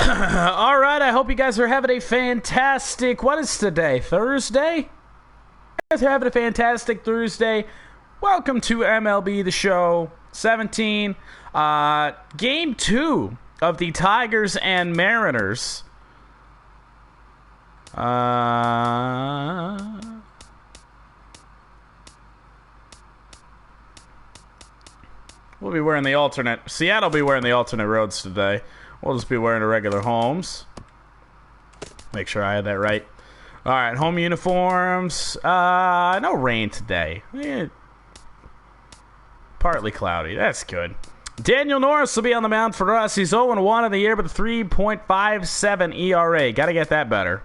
All right, I hope you guys are having a fantastic, what is today, Thursday? You guys are having a fantastic Thursday. Welcome to MLB The Show 17. Game 2 of the Tigers and Mariners. We'll be wearing the alternate. Seattle will be wearing the alternate roads today. We'll just be wearing the regular homes. Make sure I had that right. All right, home uniforms. No rain today. Partly cloudy. That's good. Daniel Norris will be on the mound for us. He's 0-1 in the year with a 3.57 ERA. Got to get that better.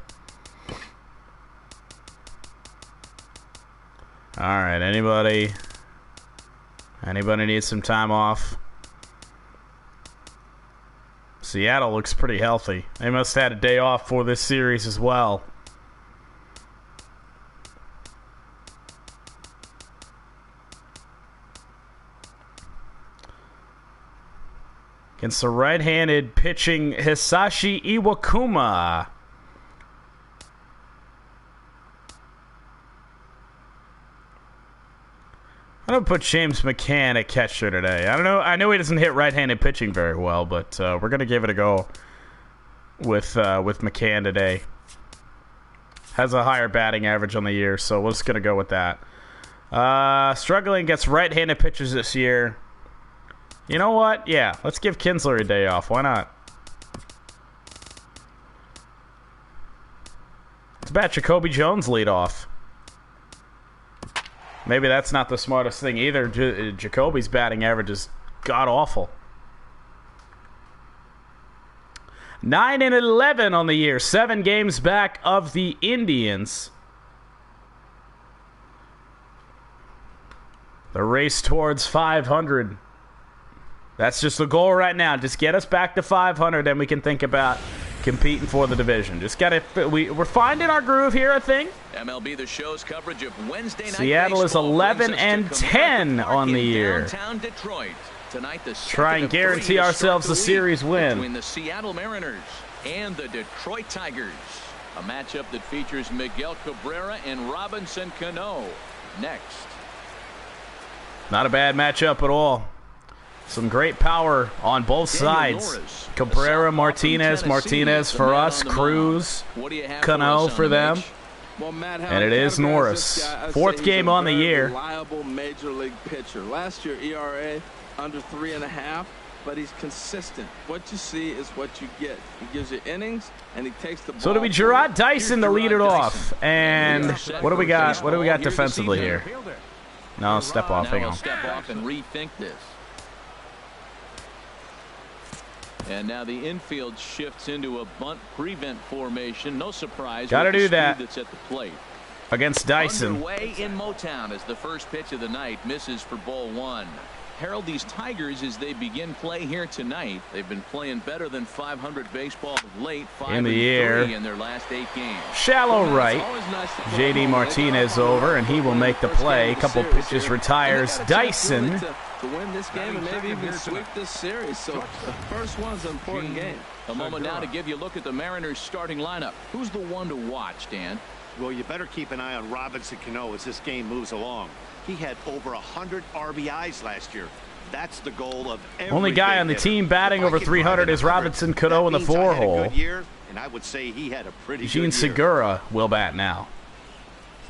All right, anybody needs some time off? Seattle looks pretty healthy. They must have had a day off for this series as well. Against the right-handed pitching Hisashi Iwakuma. I'm going to put James McCann at catcher today. I don't know. I know he doesn't hit right-handed pitching very well, but we're going to give it a go with McCann today. Has a higher batting average on the year, so we're just going to go with that. Struggling against right-handed pitchers this year. You know what? Yeah, let's give Kinsler a day off. Why not? It's about Jacoby Jones lead off. Maybe that's not the smartest thing either. Jacoby's batting average is god-awful. 9-11 on the year. 7 games back of the Indians. The race towards 500. That's just the goal right now. Just get us back to 500, and we can think about competing for the division. Just got to. We're finding our groove here, I think. MLB The Show's coverage of Wednesday night Seattle is 11-10 on the year. Detroit. Tonight, the try and guarantee ourselves a series win between the Seattle Mariners and the Detroit Tigers. A matchup that features Miguel Cabrera and Robinson Cano. Next. Not a bad matchup at all. Some great power on both sides. Cabrera, Martinez for us, Cruz, Cano for them. And it is Norris. 4th game on the year. Reliable major league pitcher. Last year ERA under 3.5, but he's consistent. What you see is what you get. He gives you innings and he takes the ball. So it'll be Gerard Dyson to lead it off. And what do we got? What do we got defensively here? No, step off. Hang on. Step off and rethink this. And now the infield shifts into a bunt prevent formation. No surprise. Got to do that. That's at the plate. Against Dyson. Underway in Motown as the first pitch of the night misses for ball 1. Herald these Tigers as they begin play here tonight. They've been playing better than 500 baseball of late. 5 in the air in their last 8 games. Shallow right. JD Martinez over, and he will make the play. A couple pitches retires Dyson. To win this game and maybe even sweep this series. So the first one's an important game. A moment now to give you a look at the Mariners starting lineup. Who's the one to watch, Dan? Well, you better keep an eye on Robinson Cano as this game moves along. He had over 100 RBIs last year. That's the goal of every only guy on the team batting over 300 is Robinson Cano in the 4-hole. And I would say he had a pretty Gene good year. Segura will bat now.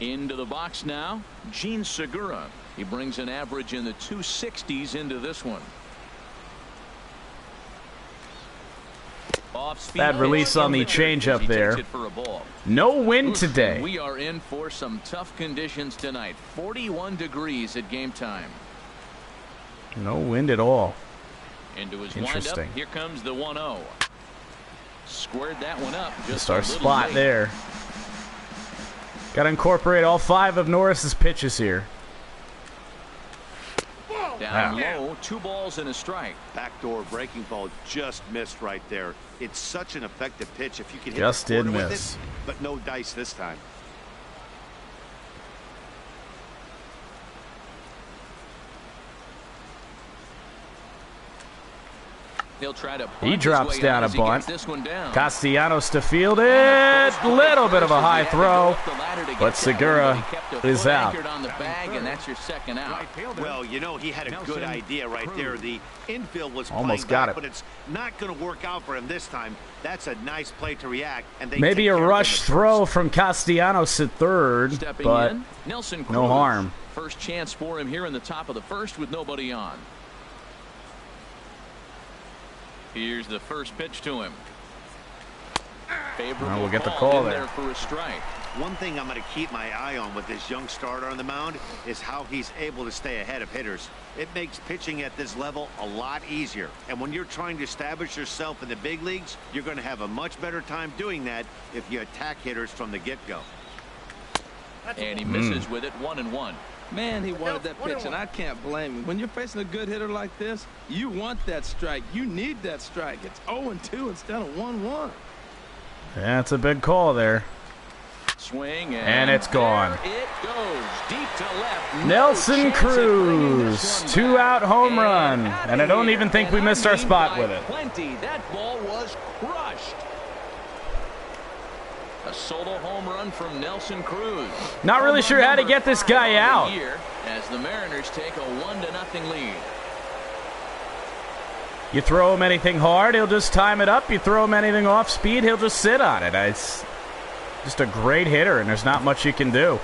Into the box now, Gene Segura. He brings an average in the 260s into this one. Bad release on the changeup there. No wind today. We are in for some tough conditions tonight. 41 degrees at game time. No wind at all. Into his interesting. Here comes the 1-0. Squared that one up. Just our spot there. Got to incorporate all 5 of Norris's pitches here. Down low, 2 balls and a strike. Backdoor breaking ball just missed right there. It's such an effective pitch if you can hit just the corner did with miss. it, but no dice this time. He'll try to He punt drops his way down out a as he bunt. gets this one down. Castellanos to field it. Little bit of a high throw, but Segura is out. On the bag, and that's your second out. Well, you know, he had a good idea right there. The infield was Almost playing got back, it. but it's not going to work out for him this time. That's a nice play to react. And they Maybe take a care of rush him at throw first. from Castellanos at third, Stepping but in, Nelson no Cruz. harm. First chance for him here in the top of the first with nobody on. Here's the first pitch to him. Favorable we'll get the call call in there. for a strike. One thing I'm going to keep my eye on with this young starter on the mound is how he's able to stay ahead of hitters. It makes pitching at this level a lot easier. And when you're trying to establish yourself in the big leagues, you're going to have a much better time doing that if you attack hitters from the get-go. And he misses with it, 1-1. Man, he wanted that pitch, and I can't blame him. When you're facing a good hitter like this, you want that strike. You need that strike. It's 0-2 instead of 1-1. Yeah, it's a big call there. Swing And it's gone. there it goes deep to left. No Nelson chance at bringing Cruz, this one 2-out back. home run, outta and I don't here. even think And we I missed our mean spot by with it. Plenty. That ball was crushed. A solo home run from Nelson Cruz. Not really sure how to get this guy out. Here as the Mariners take a 1-0 lead. You throw him anything hard, he'll just time it up. You throw him anything off speed, he'll just sit on it. It's just a great hitter, and there's not much you can do.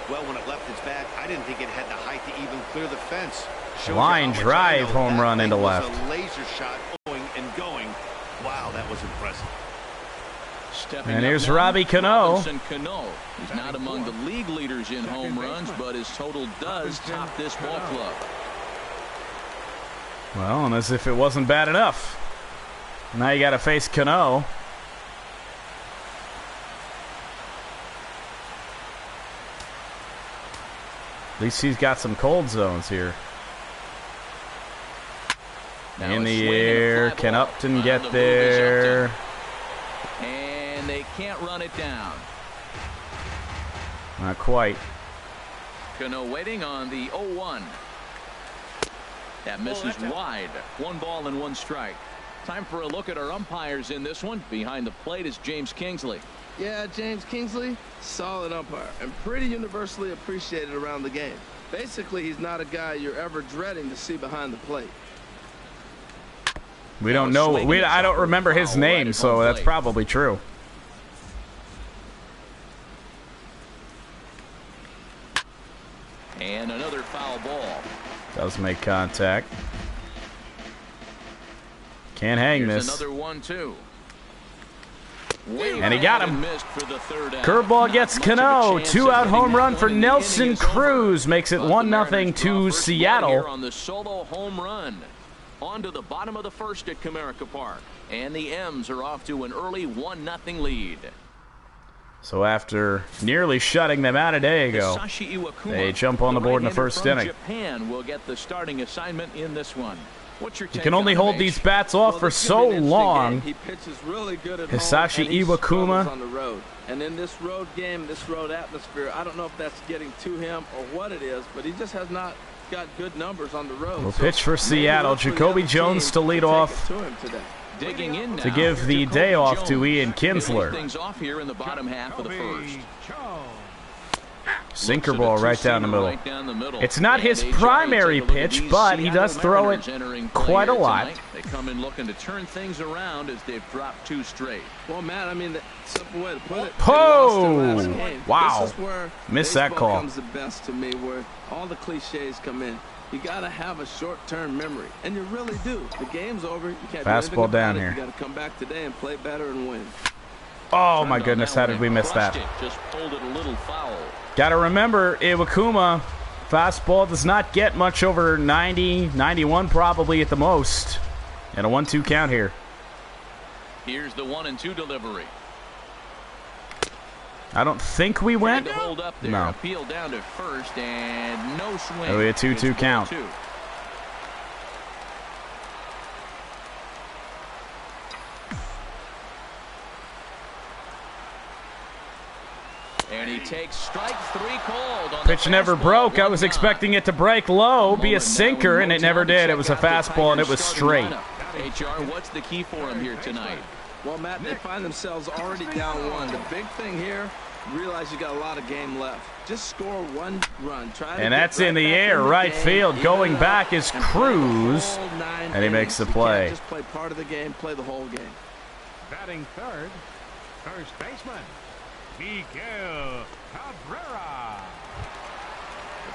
Well, when it left its bat, I didn't think it had the height to even clear the fence. Shows you Line how much I drive know home that run thing into was left. A laser shot going and going. Wow, that was impressive. Stepping And up here's now, Robbie Cano. Robinson Cano. He's not among the league leaders in home runs, but his total does top this ball club. Well, and as if it wasn't bad enough. Now you got to face Cano. At least he's got some cold zones here. Now In a the swing and a air, fly can ball. Upton The get move is there? Upton. And they can't run it down. Not quite. Cano waiting on the 0-1. That misses wide. 1 ball and 1 strike. Time for a look at our umpires in this one. Behind the plate is James Kingsley. Yeah, James Kingsley, solid umpire and pretty universally appreciated around the game. Basically, he's not a guy you're ever dreading to see behind the plate. We don't know. I don't remember his name, so that's probably true. And another foul ball. Does make contact. Can't hang Here's this. another 1-2. And he got him. Missed for the third out. Curveball Not gets much of a Cano. chance 2-out of home hitting run that for one, and the Nelson inning is over. Cruz. Makes it But the 1-0 Mariners draw to first blood Seattle. here on the solo home run. On to the bottom of the first at Comerica Park. And the M's are off to an early 1-0 lead. So after nearly shutting them out a day ago, Hisashi Iwakuma, they jump on the board in the right-hander first from inning. Japan will get the starting assignment in this one. What's your You take can on only him, hold H? these bats off for this is so gonna be an interesting long. game. He pitches really good at Hisashi home, and he Iwakuma. struggles on the road. And in this road game, this road atmosphere, I don't know if that's getting to him or what it is, but he just has not got good numbers on the road. We'll So pitch for maybe Seattle. look for the Jacoby other Jones team to lead take off. it to him today. Digging in To now. give the Jacoby day off to Jones. Ian They lead Kinsler. things off here in the bottom half of the first. Sinker Looks at ball a right down the two-seamer middle. right down the middle. It's not And his H.R., primary take a look at pitch, these but he does Seattle throw Mariners it entering play quite a here lot. tonight. They come in looking to turn things around as they've dropped 2 straight. Well, Matt, I mean, the simple way to put it. Oh! they lost their last game. Wow. This is where Missed that baseball call. comes the best to me, where all the cliches come in. You got to have a short-term memory, and you really do. The game's over. You can't do anything Fastball about down it. here. You got to come back today and play better and win. Oh my Turned on goodness, that how one did we and miss that? crushed it. Just pulled it a little foul. Got to remember, Iwakuma, fastball does not get much over 90, 91 probably at the most. And a 1-2 count here. Here's the 1-2 delivery. I don't think we went. Tried to hold up there. No. Appeal down to first and no swing. Oh, a 2-2 It's count. 1-2. And he takes strike 3 called. On Pitch the never fastball, broke. I 1 was down. expecting it to break low, be a Moment now, sinker, and it never Motown did. It was a check out the fastball, and it Tigers was starting straight. lineup. HR, what's the key for him here tonight? Well, Matt, they find themselves already down 1. The big thing here, realize you got a lot of game left. Just score 1 run. And that's in the air, right field. Going back is Cruz, and he makes the play. Just play part of the game, play the whole game. Batting third, first baseman, Miguel Cabrera.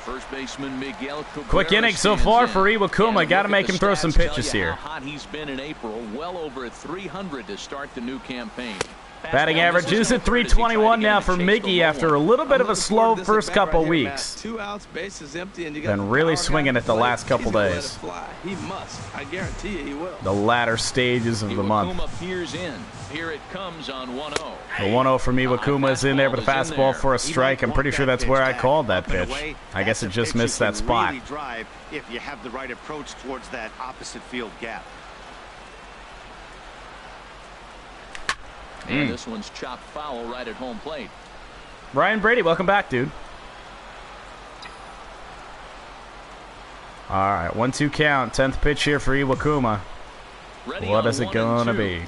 First baseman Miguel Cabrera. Quick inning so far for Iwakuma. Got to make him throw some pitches here. How hot he's been in April, well over at 300 to start the new campaign. Batting average is at 321 now for Miggy after a little bit of a slow first couple weeks. 2 outs, bases empty, and you got Been really swinging it the last couple days. He must. I guarantee you he will. The latter stages of the month. Peers in. Here it comes on 1-0. The 1-0 from Iwakuma is in there, but a fastball for a strike. I'm pretty sure that's where I called that pitch. I guess it just missed that spot. If you have the right approach towards that opposite field gap. And this one's chopped foul right at home plate. Ryan Brady, welcome back, dude. All right, 1-2 count. 10th pitch here for Iwakuma. What is it going to be?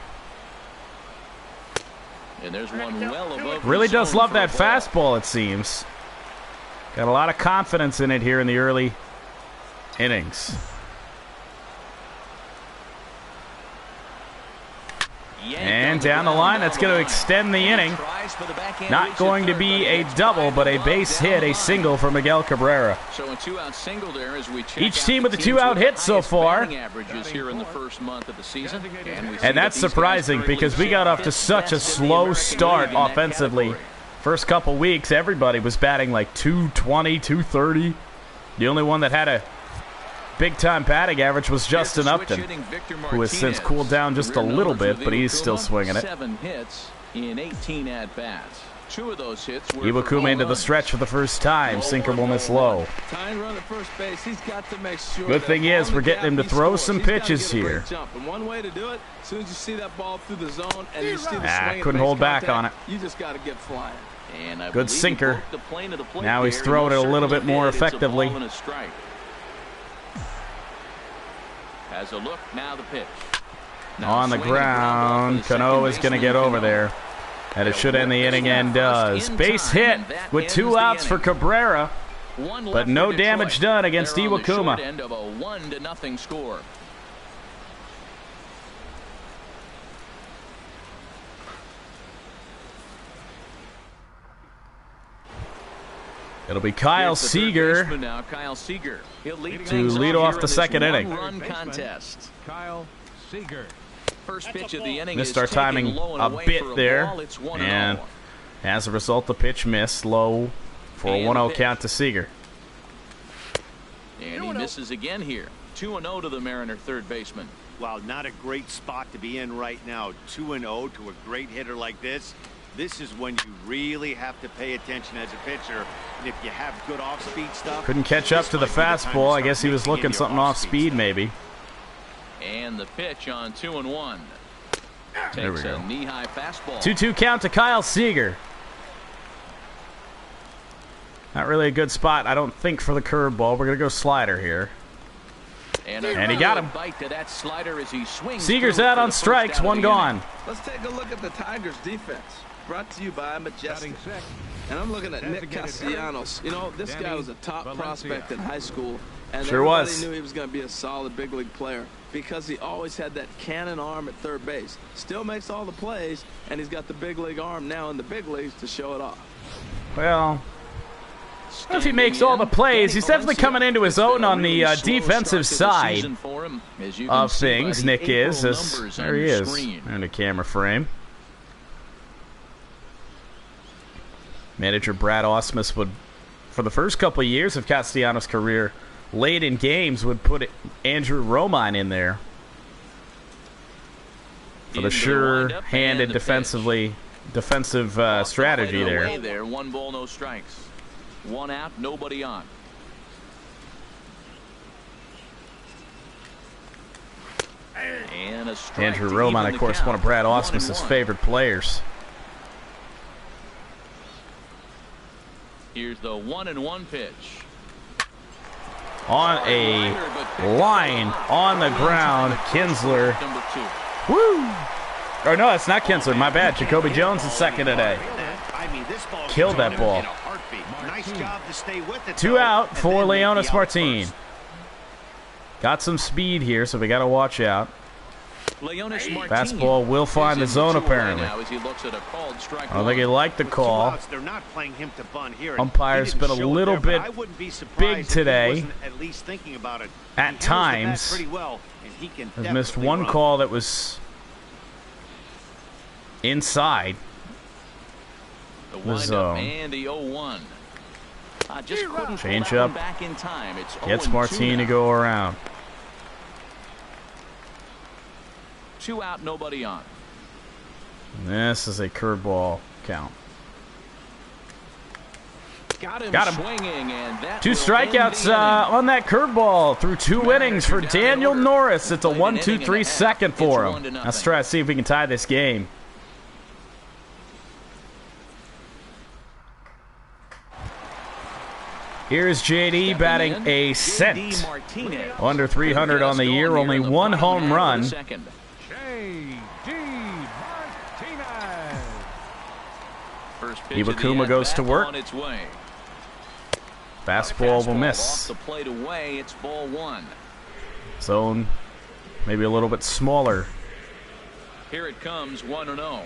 And there's one well above. Really does love that fastball, it seems. Got a lot of confidence in it here in the early innings. And down the line, that's going to extend the inning. Not going to be a double, but a base hit, a single for Miguel Cabrera. Each team with a 2-out hit so far. And that's surprising because we got off to such a slow start offensively. First couple weeks, everybody was batting like 220, 230. The only one that had a big-time batting average was Justin Upton, who has since cooled down just a little bit, but he's still swinging it. 7 hits in 18 at-bats. 2 of those hits were Iwakuma into the stretch for the first time. Sinker will miss low. Good thing is we're getting him to throw some pitches here. And one way to do it, as soon as you see that ball through the zone and you see the swing, couldn't hold back on it. You just got to get flying. Good sinker. Now he's throwing it a little bit more effectively. Has a look, now the pitch. On the ground, Cano is going to get over there. And it should end the inning and does. Base hit with 2 outs for Cabrera, but no damage done against Iwakuma. End of a 1-0 score. It'll be Kyle Seager to lead off the second inning. Kyle Seager. First pitch of the inning. Missed our timing a bit there, and as a result, the pitch missed low for a 1-0 count to Seager. And he misses again here. 2-0 to the Mariner third baseman. Wow, not a great spot to be in right now. 2-0 to a great hitter like this. This is when you really have to pay attention as a pitcher. And if you have good off-speed stuff. Couldn't catch up to the fastball. I guess he was looking something off-speed maybe. And the pitch on 2-1. There we Takes go. a knee-high fastball. 2-2 count to Kyle Seager. Not really a good spot, I don't think, for the curveball. We're going to go slider here. And he got him. Bite to that slider as he swings. Seager's out on strikes, 1 gone. Let's take a look at the Tigers' defense. Brought to you by Majestic. And I'm looking at Nick Castellanos. You know, this guy was a top prospect in high school. And Sure everybody was. knew he was going to be a solid big league player because he always had that cannon arm at third base. Still makes all the plays, and he's got the big league arm now in the big leagues to show it off. Well, I don't know if he makes all the plays. He's definitely coming into his own on the defensive side of things. Nick is. There he is in the camera frame. Manager Brad Ausmus would, for the first couple of years of Castellanos' career, late in games would put Andrew Romine in there for the sure-handed defensive strategy there. 1 ball, no strikes. 1 out, nobody on. And a strike. Andrew Romine, of course, one of Brad Ausmus's favorite players. Here's the 1-1 pitch. on a line on the ground. Kinsler. Number 2. Woo! Or no, it's not Kinsler. My bad. Jacoby Jones is second today. Killed that ball. Nice job to stay with it. 2 out for Leonis Martin. Got some speed here, so we got to watch out. Fastball will find the zone, apparently. I don't think he liked the call. Umpire's been a little bit big today. At times. Has missed one call that was inside the zone. Change up. Gets Martin to go around. 2 out, nobody on. This is a curveball count. Got him. Swinging, and that 2 strikeouts on that curveball through 2 innings for Daniel Norris. It's a 1-2-3 second for him. Let's try to see if we can tie this game. Here's JD batting a cent. Under 300 on the year, only 1 home run. Iwakuma goes to work. Fastball will miss. Zone maybe a little bit smaller. Here it comes, 1-0.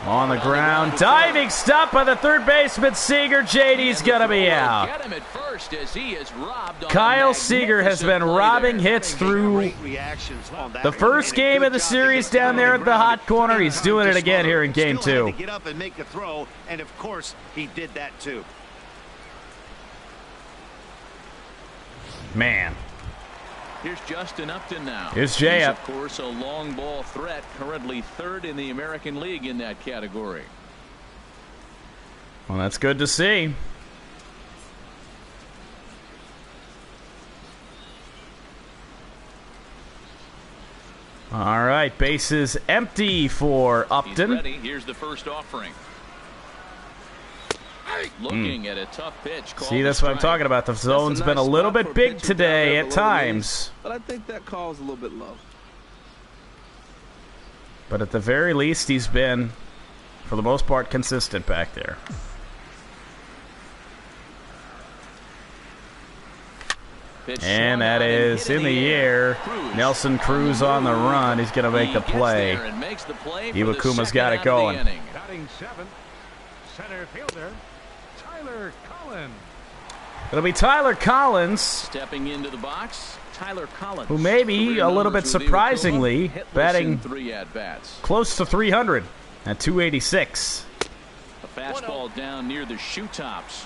On the ground, diving stop by the third baseman Seager. JD's gonna be out. Kyle Seager has been robbing hits through the first game of the series down there at the hot corner. He's doing it again here in game 2. Get up and make a throw, and of course he did that too. Man. Here's Justin Upton now. Here's Jay up. Of course, a long ball threat, currently 3rd in the American League in that category. Well, that's good to see. All right, bases empty for Upton. He's ready. Here's the first offering. Looking at a tough pitch. See, that's what I'm talking about. The zone's been a little bit big today at times. But I think that call's a little bit low. But at the very least, he's been, for the most part, consistent back there. And that is in the air. Nelson Cruz on the run. He's going to make the play. Iwakuma's got it going. Batting 7th, center fielder Tyler Collins. It'll be Tyler Collins. Stepping into the box, Tyler Collins. Who may be, a little bit surprisingly, batting close to 300 at 286. A fastball down near the shoe tops.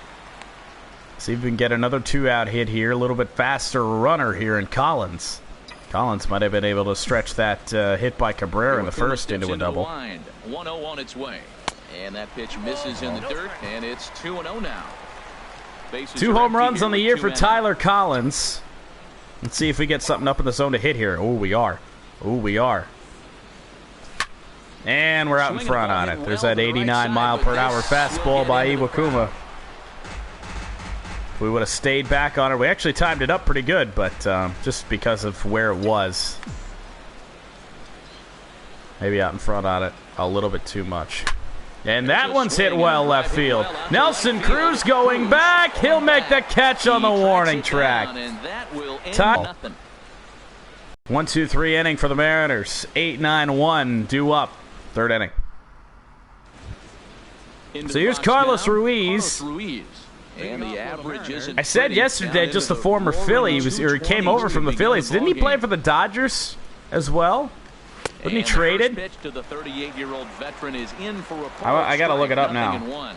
See if we can get another 2-out hit here. A little bit faster runner here in Collins. Collins might have been able to stretch that hit by Cabrera in the first into a double. 1-0 on its way. And that pitch misses in the dirt, and it's 2-0 now. Bases 2 home runs on the year for Tyler Collins. Let's see if we get something up in the zone to hit here. Oh, we are. Oh, we are. And we're out in front on it. There's that 89-mile-per-hour fastball by Iwakuma. If we would have stayed back on it, we actually timed it up pretty good, but just because of where it was. Maybe out in front on it a little bit too much. And that one's hit well left field. Nelson Cruz going back. He'll make the catch on the warning track. 1-2-3 inning for the Mariners. 8-9-1 due up. 3rd inning. So here's Carlos Ruiz. And the average isn't. I said yesterday, just a former Philly. He came over from the Phillies. Didn't he play for the Dodgers as well? Wasn't he traded? Pitch to the 38-year-old veteran is in for a I got to look it up now.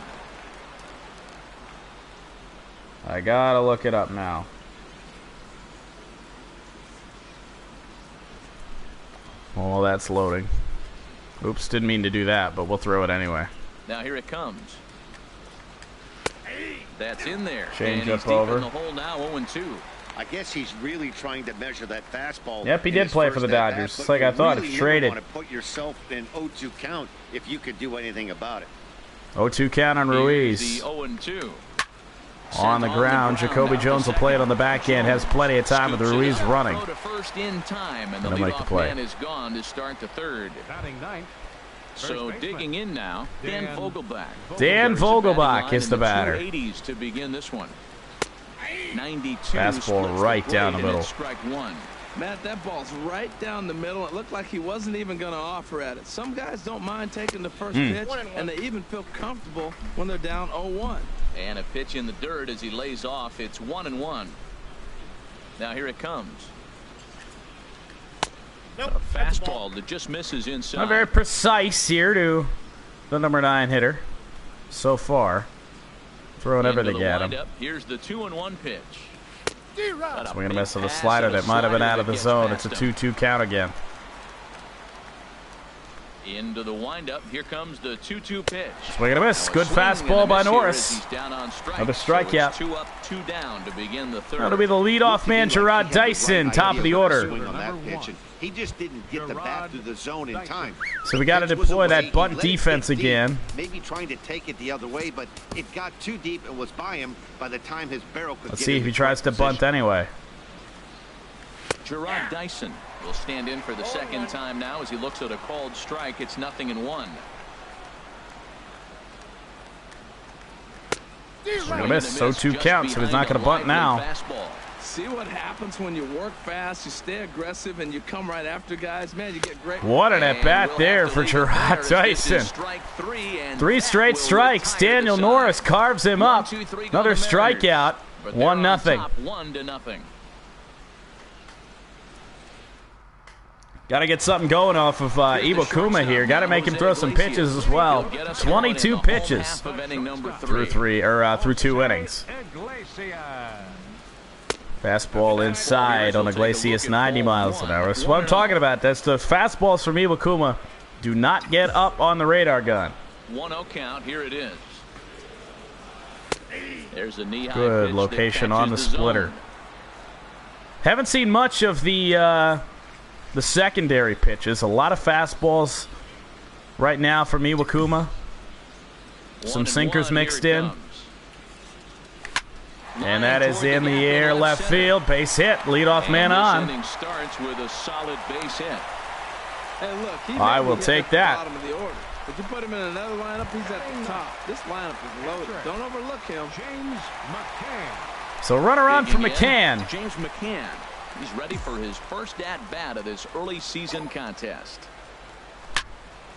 I got to look it up now. Oh, that's loading. Oops, didn't mean to do that, but we'll throw it anyway. Now here it comes. That's in there. Change up over. In the hole now, 0-2. I guess he's really trying to measure that fastball. Yep, he did play for the Dodgers. It's like I thought. It's traded. Want to put yourself in 0-2 count if you could do anything about it. 0-2 count on Ruiz. The 0-2. on the ground. Jacoby Jones will play it on the back end. Has plenty of time with Ruiz running. And the leadoff man is gone to start the third. So digging in now, Dan Vogelbach. Dan Vogelbach is the batter. 80s to begin this one. 92. Fastball right down the middle. Strike one. Matt, that ball's right down the middle. It looked like he wasn't even going to offer at it. Some guys don't mind taking the first pitch, and they even feel comfortable when they're down 0-1. And a pitch in the dirt as he lays off. It's 1-1. Now here it comes. A fastball that just misses inside. Not very precise here to the number 9 hitter so far. Throwing everything at him. Here's the 2-1 pitch. Swing and a miss with a slider that might have been out of the zone. It's a 2-2 count again. Into the windup. Here comes the 2-2 pitch. Swing and a miss. Good fastball by Norris. Another strikeout. 2 up, 2 down to begin the third. That'll be the leadoff man, Gerard Dyson, top of the order. He just didn't get the bat through the zone in time. So we got to deploy that bunt defense again. Maybe trying to take it the other way, but it got too deep and was by him by the time his barrel could get. Let's see if he tries to bunt anyway. Gerard Dyson will stand in for the second time now as he looks at a called strike. It's 0-1. Swing and a miss. So 2 counts, so he's not going to bunt now. See what happens when you work fast, you stay aggressive, and you come right after guys. Man, you get great. What an at-bat there for Gerard Dyson. 3 straight strikes. Daniel Norris carves him up. Another strikeout. 1-0. 1-0. Got to get something going off of Iwakuma here. Got to make him throw some pitches as well. 22 pitches through 2 innings. Fastball inside on Iglesias, 90 miles an hour. That's what I'm talking about. That's the fastballs from Iwakuma. Do not get up on the radar gun. 1-0 count. Here it is. There's a knee-high good location on the splitter. Haven't seen much of the secondary pitches. A lot of fastballs right now from Iwakuma. Some sinkers mixed in. And that is in the air, left field, base hit, leadoff man on. Starts with a solid base hit. Hey, look, I will take that. Bottom of the order. If you put him in another lineup, he's at the top. This lineup is loaded. Don't overlook him. James McCann. So runner on for McCann. James McCann. He's ready for his first at-bat of this early season contest.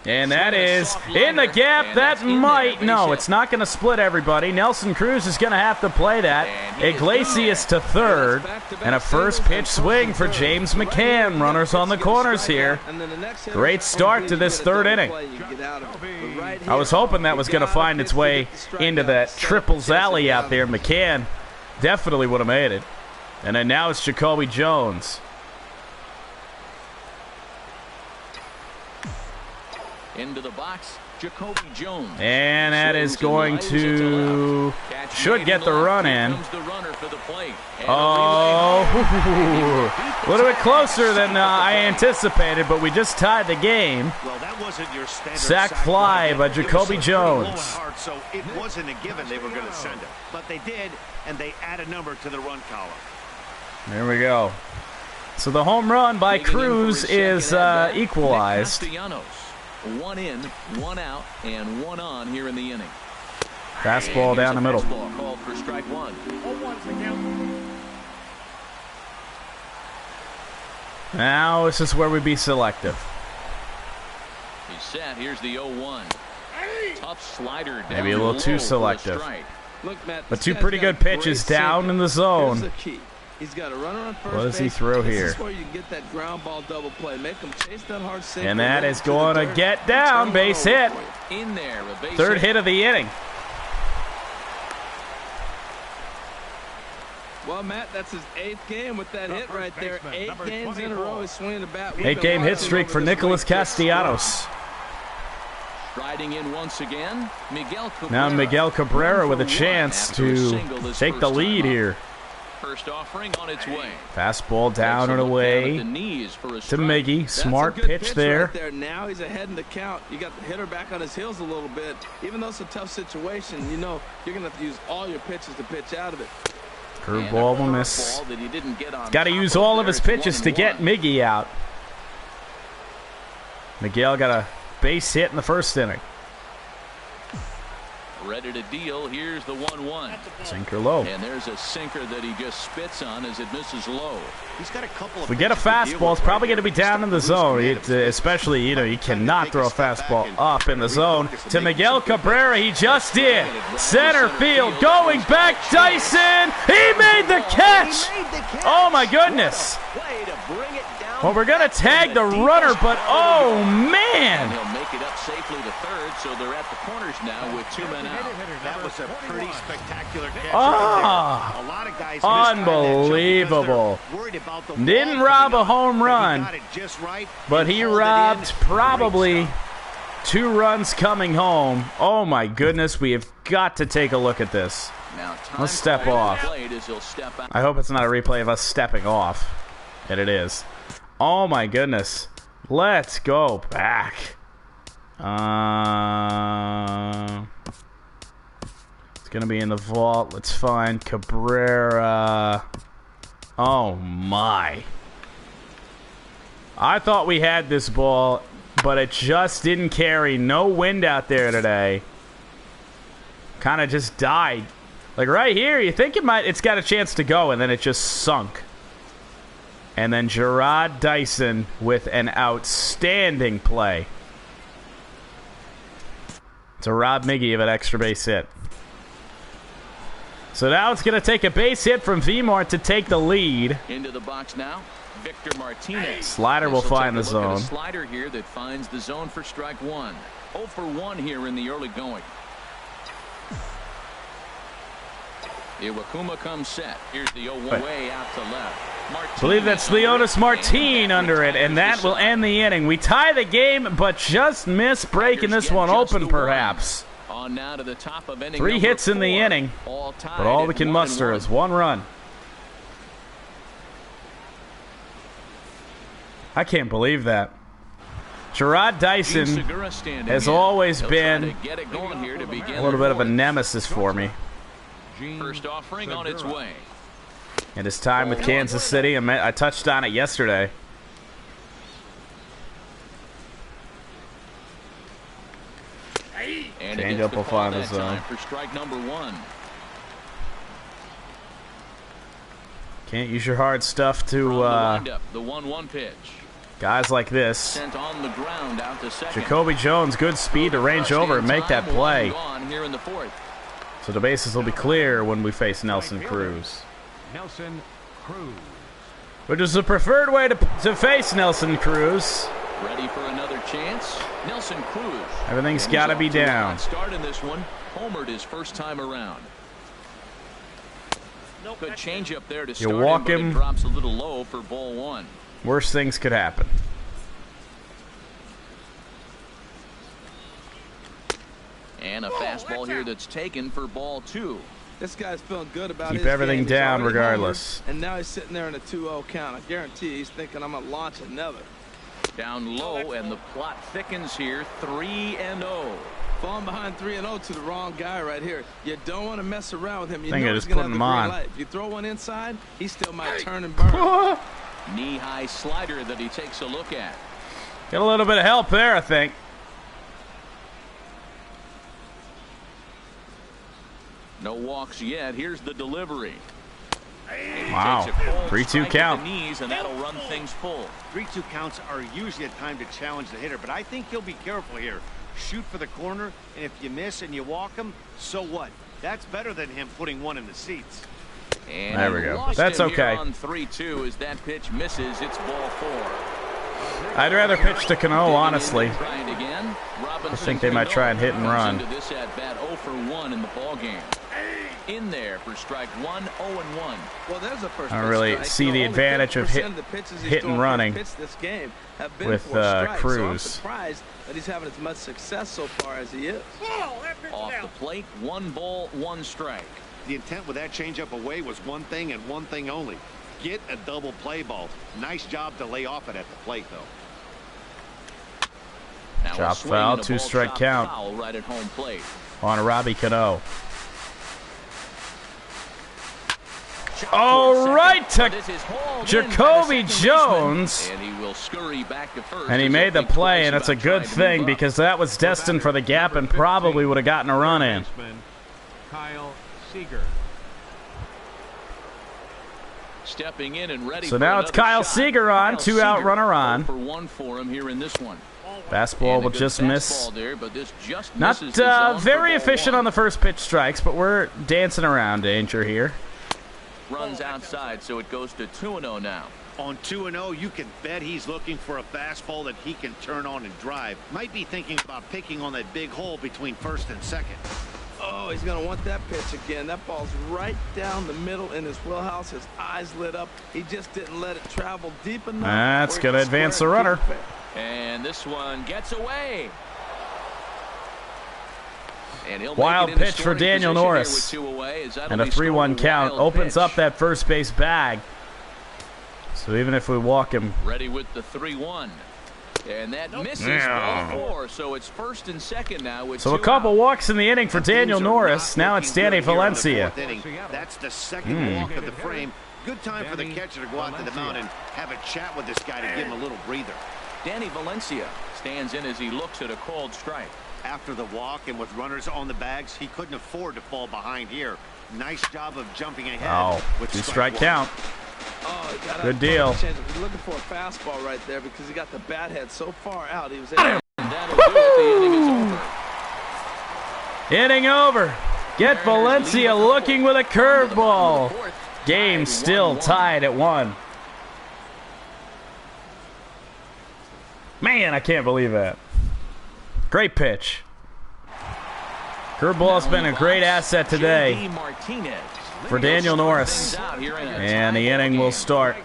And that is in the gap. That might. No, it's not going to split everybody. Nelson Cruz is going to have to play that. Iglesias to third. And a first pitch swing for James McCann. Runners on the corners here. Great start to this third inning. I was hoping that was going to find its way into that triples alley out there. McCann definitely would have made it. And then now it's Jacoby Jones. Into the box, Jacoby Jones. And that is going to... should get the run in. Oh, a little bit closer than I anticipated, but we just tied the game. Well, that wasn't your standard sac fly by Jacoby Jones. So it wasn't a given they were going to send it. But they did, and they add a number to the run column. There we go. So the home run by Cruz is equalized. 1 in, 1 out, and 1 on here in the inning. Fastball down the middle. Called for strike 1. Now this is where we be selective. He's set. Here's the 0-1. Tough slider down. Maybe a little too selective. Look, Matt, but 2 pretty good pitches down in the zone. He's got a runner on first what does he base. throw here? This is where you get that ground ball double play. Make him chase that hard sinker. And that is going to get down. Base hit. In there, a base Third hit of the inning. Well, Matt, that's his 8th game with that hit right there. 8 games in a row he's swinging the bat. 8-game hit streak for Nicholas Castellanos. Striding in once again, Miguel Cabrera. Now Miguel Cabrera with a chance to take the lead here. First offering on its way. Fastball down and away the knees for a to strike. Miggy. Smart That's a good pitch there. Right there. Now he's ahead in the count. You got the hitter back on his heels a little bit. Even though it's a tough situation, you know you're going to have to use all your pitches to pitch out of it. Curveball will miss. Got to use all of his pitches to get Miggy out. Miguel got a base hit in the first inning. Ready to deal. Here's the 1-1. Sinker low. And there's a sinker that he just spits on as it misses low. He's got a couple of If we get a fastball, it's probably going to be down in the zone. Especially, you know, you cannot throw a fastball up in the zone. To Miguel Cabrera, he just did. Center field, going back, Dyson. He made the catch. Oh, my goodness. Well, we're going to tag the runner, but oh, man. He'll make it up safely to third, so they're at the corners now with 2 men out. That was a pretty spectacular catch. Ah, A lot of guys unbelievable. Didn't rob a home run, but he robbed probably 2 runs coming home. Oh, my goodness. We have got to take a look at this. Let's step off. I hope it's not a replay of us stepping off. And it is. Oh, my goodness. Let's go back. It's going to be in the vault. Let's find Cabrera. Oh, my. I thought we had this ball, but it just didn't carry. No wind out there today. Kind of just died. Like right here, you think it's got a chance to go, and then it just sunk. And then Gerard Dyson with an outstanding play to rob Miggy of an extra base hit. So now it's going to take a base hit from Vmart to take the lead. Into the box now, Victor Martinez. Slider will find the zone. Slider here that finds the zone for strike 1. 0 for 1 here in the early going. Iwakuma comes set. Here's the 0-1 way out to left. I believe that's Leonis Martin under it, and that will end the inning. We tie the game, but just miss breaking this one open, perhaps. On now to the top of inning 3 hits in the inning, but all we can muster is 1 run. I can't believe that. Gerard Dyson has always been a little bit of a nemesis for me. First offering on its way. And his time with Kansas City, I touched on it yesterday. And Changeup will find the zone. For strike number 1. Can't use your hard stuff to the 1-1 pitch. Guys like this. Sent on the ground out to second. Jacoby Jones, good speed to range over and make that play. Here in the 4th. So the bases will be clear when we face Nelson Cruz. Nelson Cruz. Which is the preferred way to face Nelson Cruz. Ready for another chance. Nelson Cruz. Everything's got to be down. Start in this one. Homered his first time around. Good changeup there to start. You walk him. Drops a little low for ball 1. Worst things could happen. And a fastball here that's taken for ball 2. This guy's feeling good about Keep his everything game. down regardless. And now he's sitting there in a 2-0 count. I guarantee he's thinking I'm going to launch another. Down low, and the plot thickens here. 3-0. Falling behind 3-0 to the wrong guy right here. You don't want to mess around with him. You I think know I he's just going put to have him the on. green light. If you throw one inside, he still might turn and burn. Knee-high slider that he takes a look at. Get a little bit of help there, I think. No walks yet. Here's the delivery. Wow. 3-2 count. Knees, and that'll run things full. 3-2 counts are usually a time to challenge the hitter, but I think he'll be careful here. Shoot for the corner, and if you miss and you walk him, so what? That's better than him putting one in the seats. And there we go. That's okay. On 3-2 as that pitch misses, it's ball 4. I'd rather pitch to Cano, honestly. I think they might try and hit and run. This at bat 0 for 1 in the ball game. In there for strike 1, 0-1. Well, there's a first I don't really see the advantage of hit and running with Cruz. So I'm surprised that he's having as much success so far as he is. Off the plate, 1 ball, 1 strike. The intent with that changeup away was one thing and one thing only. Get a double play ball. Nice job to lay off it at the plate, though. Now Chop foul, 2-strike count. Foul right at home plate. On Robbie Cano. All right to Jacoby Jones. And he will scurry back to first. And he made the play, and it's a good thing because that was destined for the gap and probably would have gotten a run in. Kyle Seager. Stepping in and ready. So now it's Kyle Seager on, 2-out runner on. For one for him here in this one. Fastball will just miss. There, but this just Not very efficient on the first pitch strikes, but we're dancing around danger here. Runs outside, so it goes to 2-0 now. On 2-0, you can bet he's looking for a fastball that he can turn on and drive. Might be thinking about picking on that big hole between first and second. Oh, he's going to want that pitch again. That ball's right down the middle in his wheelhouse. His eyes lit up. He just didn't let it travel deep enough. That's going to advance the runner. And this one gets away. And he'll wild make it pitch for Daniel Norris. And a 3-1 count opens up that first base bag. So even if we walk him. Ready with the 3-1. And that misses ball 4, so it's first and second now. With so a couple walks in the inning for Daniel Norris. Now it's Danny Valencia. That's the second walk of the frame. Good time for the catcher to go out to the mound and have a chat with this guy to give him a little breather. Danny Valencia stands in as he looks at a called strike. After the walk and with runners on the bags, he couldn't afford to fall behind here. Nice job of jumping ahead. With 2-strike count. Oh, good deal. He's looking for a fastball right there because he got the bat head so far out. He was able to. That'll do it. The inning is over. Inning over. Get Valencia looking with a curveball. Game still tied at 1. Man, I can't believe that. Great pitch. Curveball has been a great asset today for Daniel Norris. And the inning will start.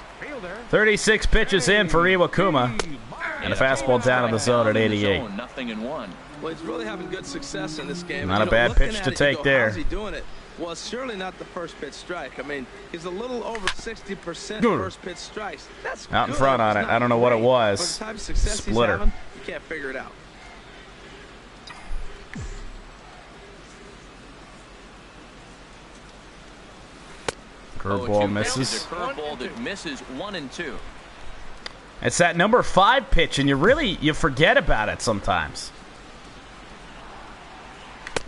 36 pitches in for Iwakuma. And a fastball down in the zone at 88. Well, he's really having good success in this game. Not a bad pitch to take there. How's he doing it? Well, surely not the first pitch strike. I mean, he's a little over 60% first pitch strikes. That's out in front on it. I don't know what it was. But the type of success Splitter. he's having, you can't figure it out. Curveball misses. Curveball that misses 1 and 2. It's that number 5 pitch, and you forget about it sometimes.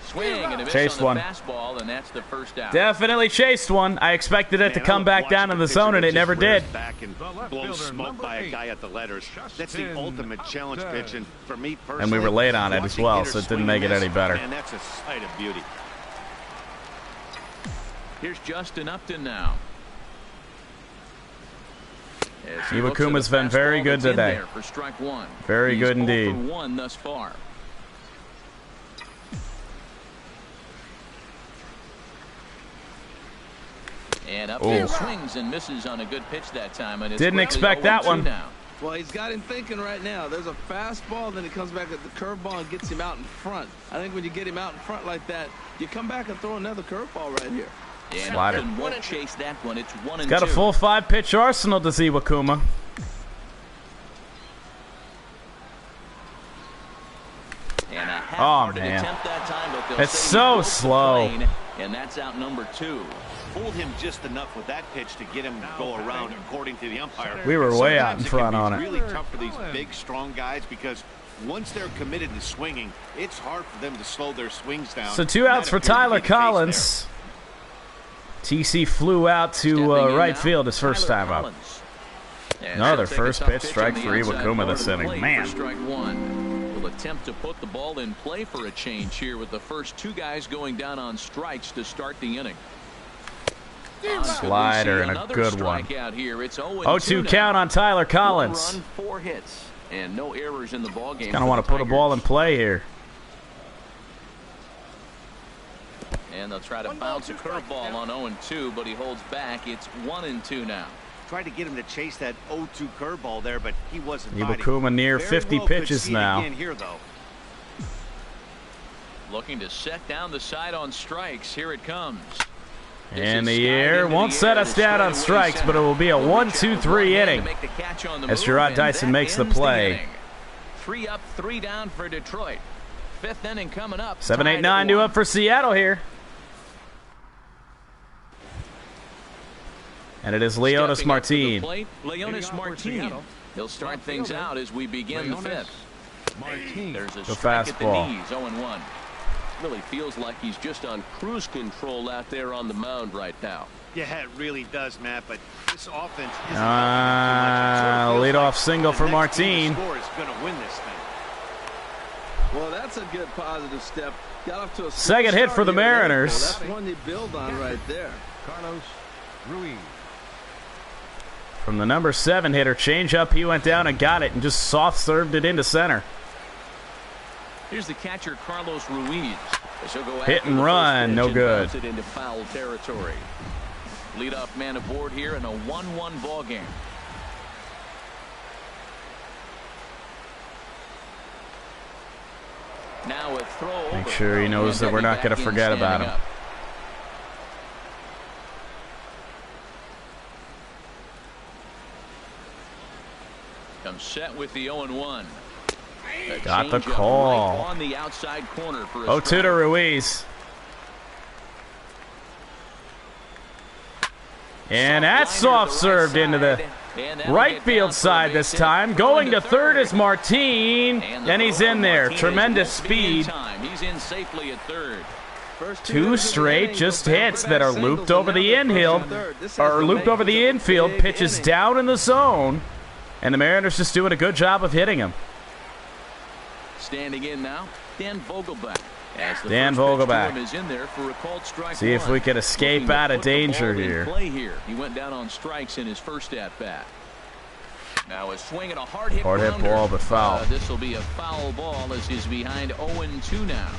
Swing and a miss chased on the one. fastball, and that's the first out. Definitely chased one. I expected it to come back down in the zone, and it never did. Back and blow smoke by a guy at the letters. That's the ultimate challenge pitch, and for me personally, and we were late on it as well, so it didn't make it any better. And that's a sight of beauty. Here's Justin Upton now. Iwakuma's been very good today. For strike 1. Very good indeed. 0 for 1 thus far. And Upton swings and misses on a good pitch that time. And didn't expect that one. Now. Well, he's got him thinking right now. There's a fastball, then he comes back at the curveball and gets him out in front. I think when you get him out in front like that, you come back and throw another curveball right here. And Slider. Upton won't chase that one. It's 1 and 2. Got a full 5-pitch arsenal, does Iwakuma. And a half-hearted man. attempt that time, but they'll It's say so he goes to slow. the plane, and that's out number 2. Fooled him just enough with that pitch to get him to go around, according to the umpire. We were way out in front on It's it. really tough for these big, strong guys because once they're committed to swinging, it's hard for them to slow their swings down. So 2 outs for Tyler Collins. TC flew out to right field his first time up. Another first pitch strike for Iwakuma this inning. Man. Strike 1. Will attempt to put the ball in play for a change here with the first 2 guys going down on strikes to start the inning. Slider and a good one. Here. It's 0-2 count on Tyler Collins. 1 run, 4 hits, and no errors in the ball game. Kind of want to put a ball in play here. And they'll try to bounce a curveball on 0-2, but he holds back. It's 1 and 2 now. Tried to get him to chase that 0-2 curveball there, but he wasn't. Iwakuma near 50 pitches now. Here, though. Looking to set down the side on strikes. Here it comes. In the air. Won't set us down on strikes, but it will be a 1-2-3 inning as Gerard Dyson makes the play. 3 up, 3 down for Detroit. 5th inning coming up. 7-8-9 due up for Seattle here. And it is Leonis Martin. Leonis Martin. He'll start things out as we begin the 5th. There's a strike at the knees, 0-1. Really feels like he's just on cruise control out there on the mound right now. Yeah, it really does, Matt, but this offense isn't leadoff single for Martin. Score is going to win this thing. Well, that's a good positive step. Got off to a second hit for the Mariners. Well, that's one you build on right there. Carlos Ruiz. From the number 7 hitter, changeup, he went down and got it and just soft served it into center. Here's the catcher, Carlos Ruiz. Hit and run, no good. It into foul territory. Leadoff man aboard here in a 1-1 ball game. Now a throw. Make sure he knows that we're not going to forget about him. Comes set with the 0-1. Got the call. Right on the outside corner for a 0-2 to Ruiz. And that's soft served into the right field side this time. Going to third is Martin, and he's in there. Tremendous speed. He's in safely at third. 2 straight just hits that are looped over the infield, pitches down in the zone, and the Mariners just doing a good job of hitting him. Standing in now, Dan Vogelback. Dan Vogelback. Is in there for a called strike. See if we can escape out of danger here. Play here. He went down on strikes in his first at bat. Now a swing and a hard hit ball, but foul. This will be a foul ball as he's behind 0-2 now.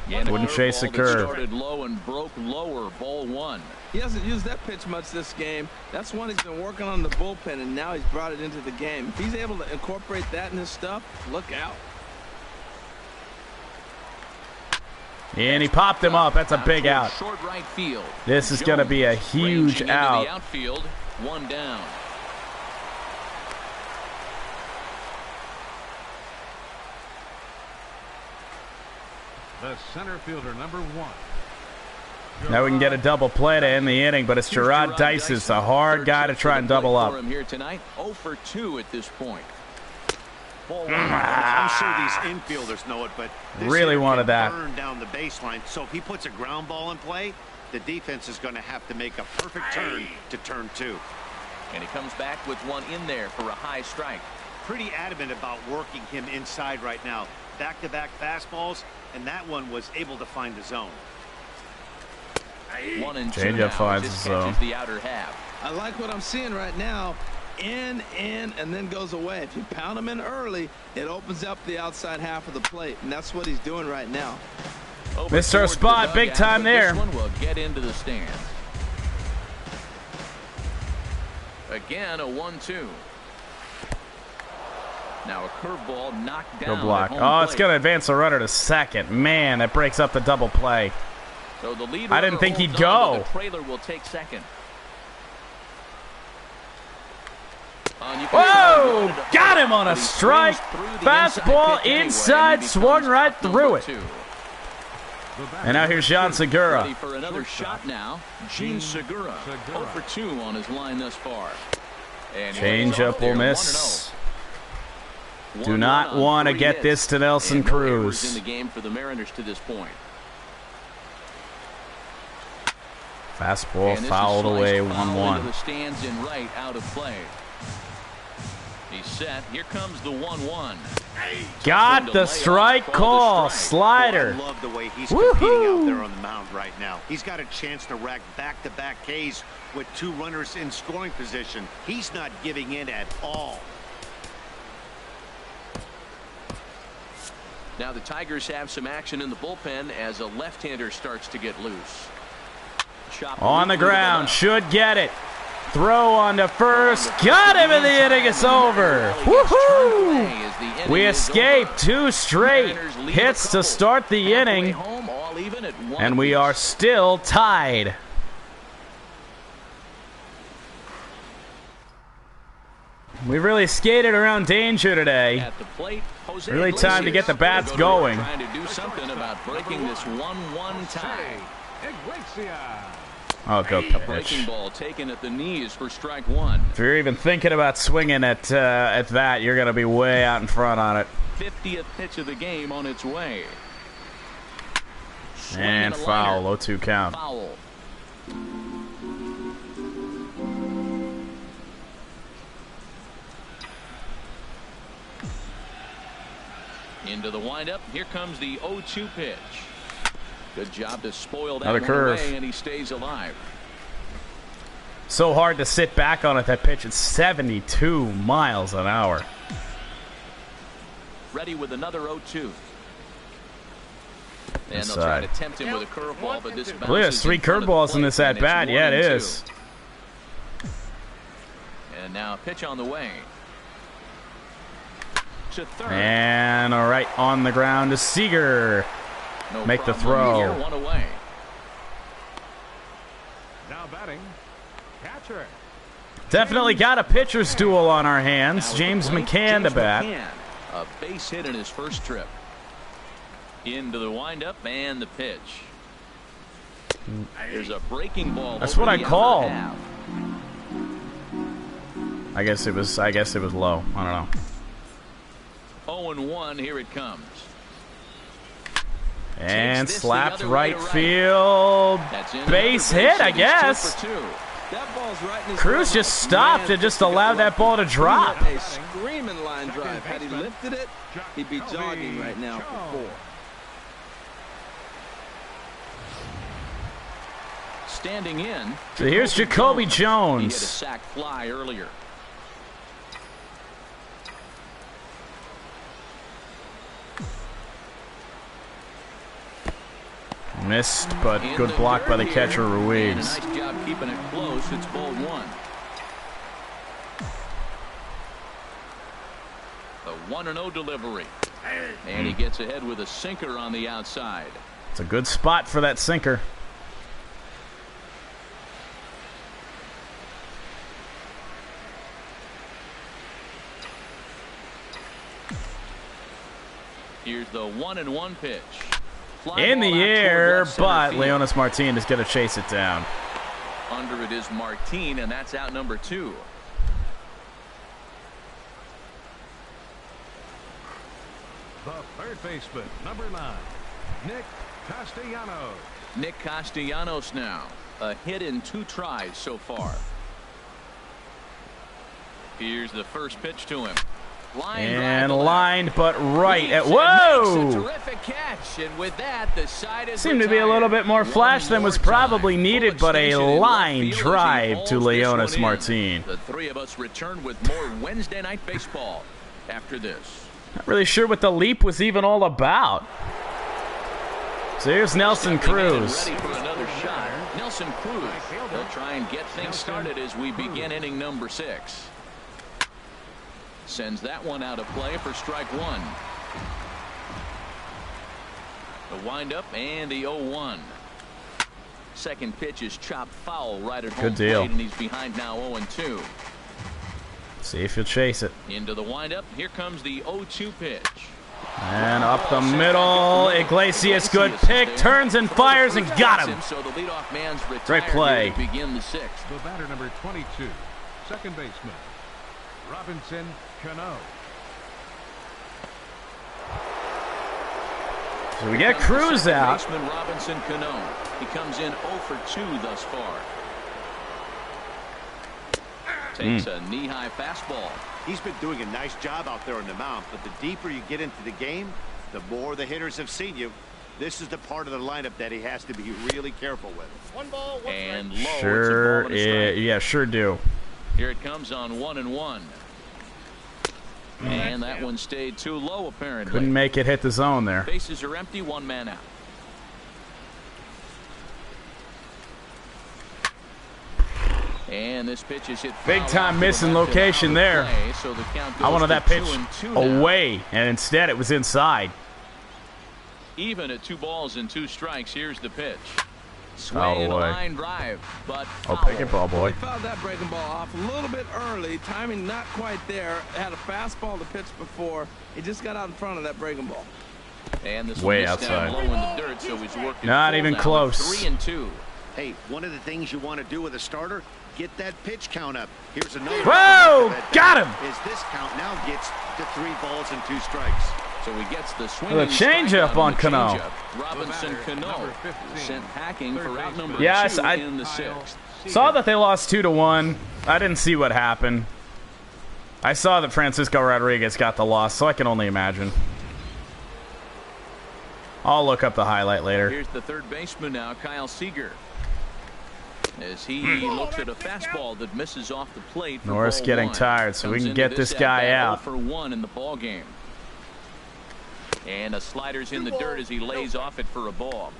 Wouldn't chase the curve. Started low and broke lower. Ball 1. He hasn't used that pitch much this game. That's one he's been working on the bullpen, and now he's brought it into the game. If he's able to incorporate that in his stuff, look out. And he popped him up. That's a big out. Short right field. This is going to be a huge out. The outfield, 1 down. The center fielder, number 1. Now we can get a double play to end the inning, but it's Gerard Dyson. It's a hard guy to try and double up. Here tonight, 0 for 2 at this point. I'm sure these infielders know it, but this really wanted that. Burn down the baseline. So if he puts a ground ball in play, the defense is going to have to make a perfect turn to turn 2. And he comes back with one in there for a high strike. Pretty adamant about working him inside right now. Back-to-back fastballs, and that one was able to find the zone. 1-2 Changeup finds the zone. The outer half. I like what I'm seeing right now. In, and then goes away. If you pound him in early, it opens up the outside half of the plate, and that's what he's doing right now. Missed our spot big time there. This one will get into the stands. Again, a 1-2. Now a curveball knocked down. Go block. Oh, it's going to advance the runner to second. Man, that breaks up the double play. So the lead I didn't think he'd go. The trailer will take second. Whoa! Got him on a strike. Fastball inside, swung right through it. And now here's Jean Segura. Ready for another shot now. Jean Segura. 0 for 2 on his line thus far. Changeup will miss. Do not want to get this to Nelson Cruz. In the game for the Mariners to this point. Fastball fouled away, 1-1. The stands in right, out of play. He's set. Here comes the 1-1. Got the strike call. Slider. I love the way he's competing out there on the mound right now. He's got a chance to rack back-to-back Ks with 2 runners in scoring position. He's not giving in at all. Now the Tigers have some action in the bullpen as a left-hander starts to get loose. On the ground, should get it. Throw on to first, got him in the inning, it's over. Woohoo! We escaped 2 straight hits to start the inning. 1 And we are still tied. We really skated around danger today. At the plate, Jose Really time to get the bats going. Trying to do something about breaking this 1-1 tie. Oh, go Breaking pitch. ball taken at the knees for strike 1. If you're even thinking about swinging at that, you're going to be way out in front on it. 50th pitch of the game on its way. Swing And a foul, liner. 0-2 count. Foul. Into the windup. Here comes the 0-2 pitch. Good job to spoil that Another one curve. away, and he stays alive. So hard to sit back on it, that pitch. It's 72 miles an hour. Ready with another 0-2. And they'll Inside. try to tempt him with a curveball, but this Look, there's bounces 3 in front of the curveballs in this plate, at and it's bat. Yeah, it 1-2. is. And now a pitch on the way. To third. And right on the ground to Seager. No make the problem throw. here, 1 away. Now batting, catcher. Definitely got a pitcher's duel on our hands. Now with James the plate, McCann to James bat. McCann, a base hit in his first trip. Into the windup and the pitch. There's a breaking ball. That's over what I the outer called. half. I guess it was low. I don't know. 0-1. Here it comes. And Takes this slapped the other way right to right. field. That's in Base the other hit, I base, guess. 2 for 2. That ball's right in his Cruz glove. just stopped and just allowed that ball to drop. A screaming line drive. Had he lifted it, he'd be jogging right now for 4. Standing in. So here's Jacoby He hit a Jones. sac fly earlier. Missed, but In good the block by the dirt catcher here, and a Ruiz. nice job keeping it close. It's ball 1. The 1-0 delivery. And he gets ahead with a sinker on the outside. It's a good spot for that sinker. Here's the 1-1 pitch. Fly In ball the out toward air, left center but field. Leonis Martin is going to chase it down. Under it is Martin, and that's out number 2. The third baseman, number 9, Nick Castellanos. Nick Castellanos now. A hit in 2 tries so far. Here's the first pitch to him. Line drive And to left. lined, but right at. Leaps and makes a Whoa! terrific catch, and with that, the side is Seemed to be a little bit more flash than was probably needed, but a line drive to Leonis Martin. The 3 of us return with more Wednesday night baseball after this. Not really sure what the leap was even all about. So here's Nelson Cruz. Ready for another shot. Nelson Cruz. They'll try and get things started as we begin inning number 6. Sends that one out of play for strike 1. The windup and the 0-1. Second pitch is chopped foul right at home Good deal. plate, and he's behind now 0-2. See if he'll chase it. Into the windup. Here comes the 0-2 pitch. And up the middle. Iglesias, good pick. Turns and fires and got him. So the leadoff man's Great retired play. here to begin the 6th. The batter, number 22, second baseman, Robinson Cano. So we get Cruz out. Baseman Robinson Cano. He comes in 0 for 2 thus far. Takes a knee-high fastball. He's been doing a nice job out there on the mound, but the deeper you get into the game, the more the hitters have seen you. This is the part of the lineup that he has to be really careful with. 1 ball, 1 And low. Sure, It's a ball and a strike. yeah, sure do. Here it comes on 1-1. And that one stayed too low, apparently. Couldn't make it hit the zone there. Bases are empty, 1 man out. And this pitch is hit Big foul time off to miss the in left and location out of there. play, so the count I wanted goes that to pitch 2-2 now. away, and instead it was inside. Even at 2 balls and 2 strikes. Here's the pitch. Swing and a line drive, but oh, pick it, ball boy. He fouled that breaking ball off a little bit early. Timing not quite there. Had a fastball to pitch before. He just got out in front of that breaking ball. And this way outside. outside. Low in the dirt, so he's working not even close. 3-2. Hey, one of the things you want to do with a starter, get that pitch count up. Here's another. Whoa! Got him! Is this count now gets to 3 balls and 2 strikes. So he gets the swing. The changeup on Cano. Robinson Cano sent packing for out number 2 Yes, in the 6th. Saw that they lost 2-1. I didn't see what happened. I saw that Francisco Rodriguez got the loss, so I can only imagine. I'll look up the highlight later. Here's the third baseman now, Kyle Seager. As he looks at a fastball that misses off the plate. For Norris ball getting 1. tired, so we Comes can into get this at guy bat, out. 0 for 1 in the ball game. And a slider's in the dirt as he lays off it for a ball.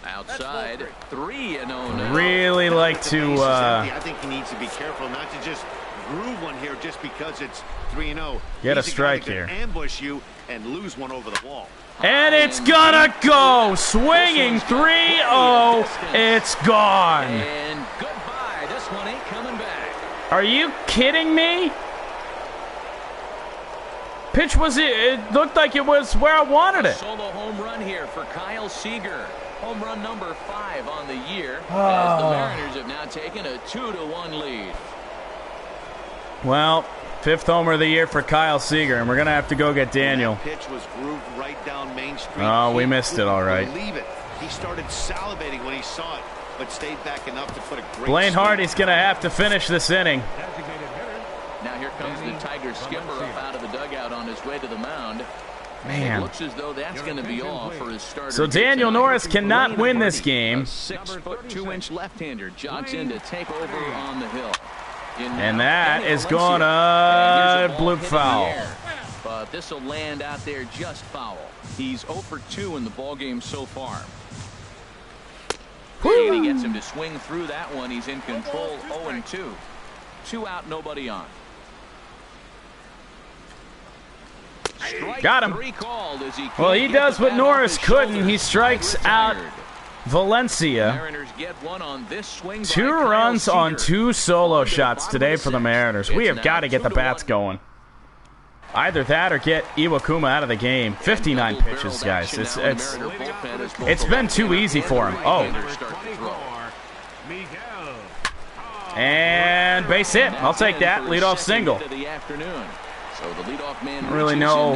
Outside, 3-0 now. Really like to. I think he needs to be careful not to just groove one here just because it's 3-0. Get a He's the strike guy that here. can ambush you and lose one over the wall. And it's gonna go! Swinging 3-0. It's gone. And goodbye. This one ain't coming back. Are you kidding me? Pitch was it looked like it was where I wanted it. Solo home run here for Kyle Seager. Home run number 5 on the year. As the Mariners have now taken a 2-1 lead. Well, 5th homer of the year for Kyle Seager, and we're gonna have to go get Daniel. That pitch was grooved right down Main Street. Oh, we He missed it, all right. Believe it. He started salivating when he saw it, but stayed back enough to put a great. Blaine swing. Hardy's gonna have to finish this inning. Now here comes the Tiger skipper up out of the dugout on his way to the mound. Man. It looks as though that's going to be all for his starter. So Daniel Norris cannot win this A game. 6'2" left-hander jogs in to take over on the hill. And that is gonna bloop foul. But this will land out there just foul. He's 0 for 2 in the ball game so far. And he gets him to swing through that one. He's in control. 0-2. 2 out, nobody on. Strike Got him. 3 called as he Well, he does what Norris couldn't. He strikes out Retired. Valencia. Mariners get one on this swing. 2 by Kyle runs on Seager. 2 solo On to the shots bottom today of the for the 6th. Mariners. We It's have now got to get the 2-1. bats going. Either that or get Iwakuma out of the game. 59 pitches, guys. It's been too easy for him. Oh. And base hit. I'll take that. Leadoff single. I don't really know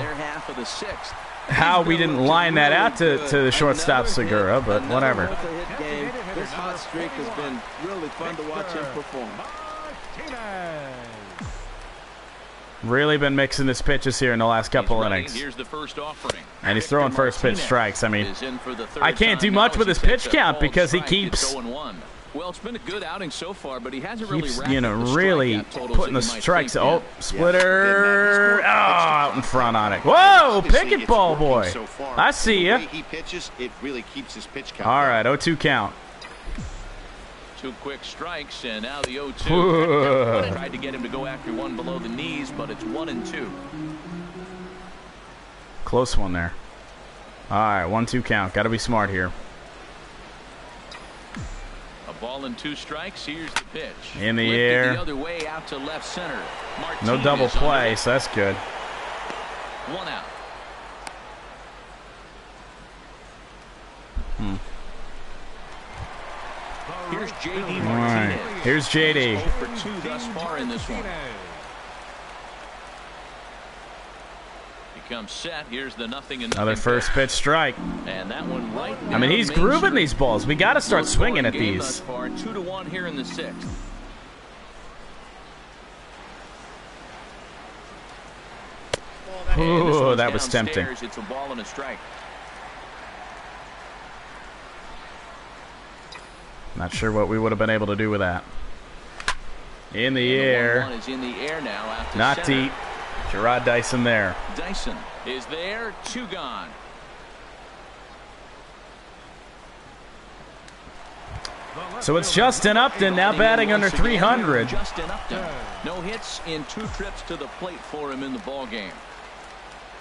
how we didn't line that out to the shortstop Segura, but whatever. This hot streak has been really fun to watch him perform. Really been mixing his pitches here in the last couple innings. Here's the first offering. And he's throwing first pitch strikes. I mean, I can't do much with his pitch count because he keeps, well, it's been a good outing so far, but he hasn't really really putting the strikes. Oh, splitter. Oh, out in front on it. Whoa, pick it, ball boy. I see ya. He pitches, it really keeps his pitch count. All right, 0-2 count. 2 quick strikes, and now the 0-2. Tried to get him to go after one below the knees, but it's 1-2. Close one there. All right, 1-2 count. Got to be smart here. A ball and 2 strikes. Here's the pitch. In the Lifted air. the other way out to left center. No double Martinez play, under. so that's good. 1 out. Here's J.D. All Martinez. right, here's JD. 0 for 2 thus far in this one. Becomes set. Here's the 0-0. Another first pitch strike. And that one right. I mean, he's grooving these balls. We got to start swinging at Game these. thus far, 2-1 here in the 6th. Ooh, that was tempting. It's a ball and a strike. Not sure what we would have been able to do with that. In the air. 1-1 is in the air now. Out to Not center. deep. Gerard Dyson there. Dyson is there. 2 gone. So it's Justin Upton now batting under 300. Justin Upton. No hits in 2 trips to the plate for him in the ball game.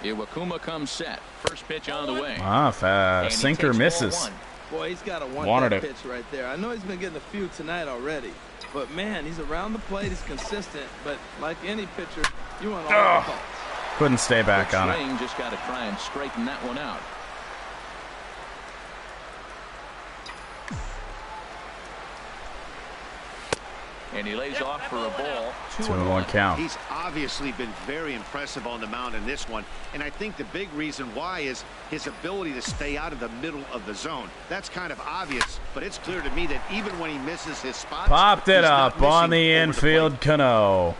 Iwakuma comes set. First pitch on the way. Sinker misses. Boy, he's got a Wanted one-hit it. pitch right there. I know he's been getting a few tonight already, but man, he's around the plate. He's consistent, but like any pitcher, you want all the calls. Couldn't stay back on it. Swing, just got to try and straighten that one out. And he lays off for a ball. 2-1 count. He's obviously been very impressive on the mound in this one, and I think the big reason why is his ability to stay out of the middle of the zone. That's kind of obvious, but it's clear to me that even when he misses his spots, Popped it he's not up on the missing over infield, plate. Cano.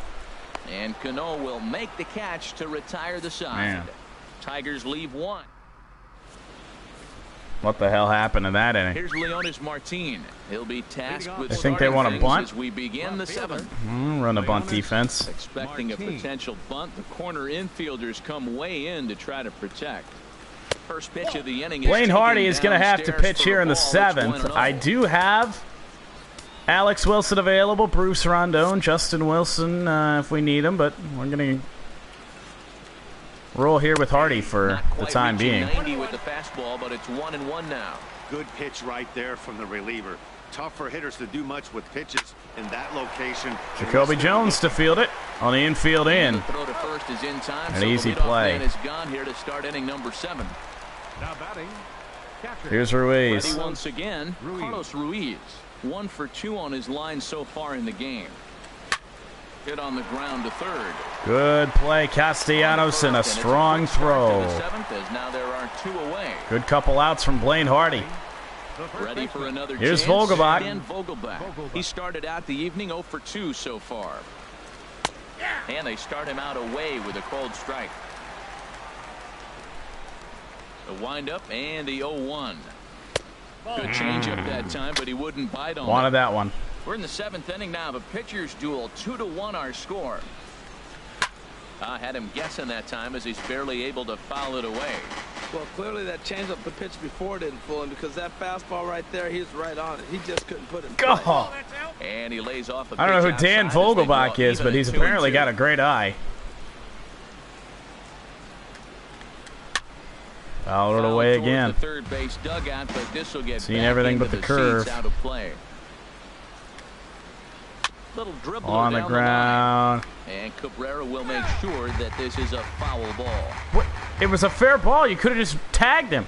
And Cano will make the catch to retire the side. Man. Tigers leave 1. What the hell happened in that inning? Here's Leonis Martin. He'll be tasked with I think they want a starting bunt. things as we begin the 7th. Run a bunt defense. Expecting a potential bunt. The corner infielders come way in to try to protect. First pitch of the inning. Blaine Hardy is going to have to pitch here in the 7th. I do have Alex Wilson available, Bruce Rondon, Justin Wilson if we need him, but we're going to roll here with Hardy for the time being. 90 with the fastball, but it's 1-1 now. Good pitch right there from the reliever. Tough for hitters to do much with pitches in that location. Jacoby Jones to field it on the infield in. The throw to first is in time. An so easy the leadoff play. man is gone here to start inning number 7. Now batting, catcher. Here's Ruiz. Ready once again, Carlos Ruiz. 1 for 2 on his line so far in the game. Hit on the ground to third. Good play, Castellanos, and a strong throw. As now there are 2 away. Good couple outs from Blaine Hardy. Ready for another Here's chance. Vogelbach. Dan Vogelbach. He started out the evening 0 for 2 so far. And they start him out away with a cold strike. The windup and the 0-1. Good changeup that time, but he wouldn't bite on Wanted it. that one. We're in the 7th inning now of a pitcher's duel. 2-1 our score. I had him guessing that time as he's barely able to foul it away. Well, clearly that changeup the pitch before didn't fool him because that fastball right there, he's right on it. He just couldn't put it in play. Go. And he lays off a I don't know pitch who Dan outside as they Vogelbach draw is, but even he's at apparently 2-2. got a great eye. Fouled it away Foul towards again. the third base dugout, but this will get Seen back everything into but the seats curve. out of play. Little dribble On the down ground. line. And Cabrera will make sure that this is a foul ball. What? It was a fair ball. You could have just tagged him.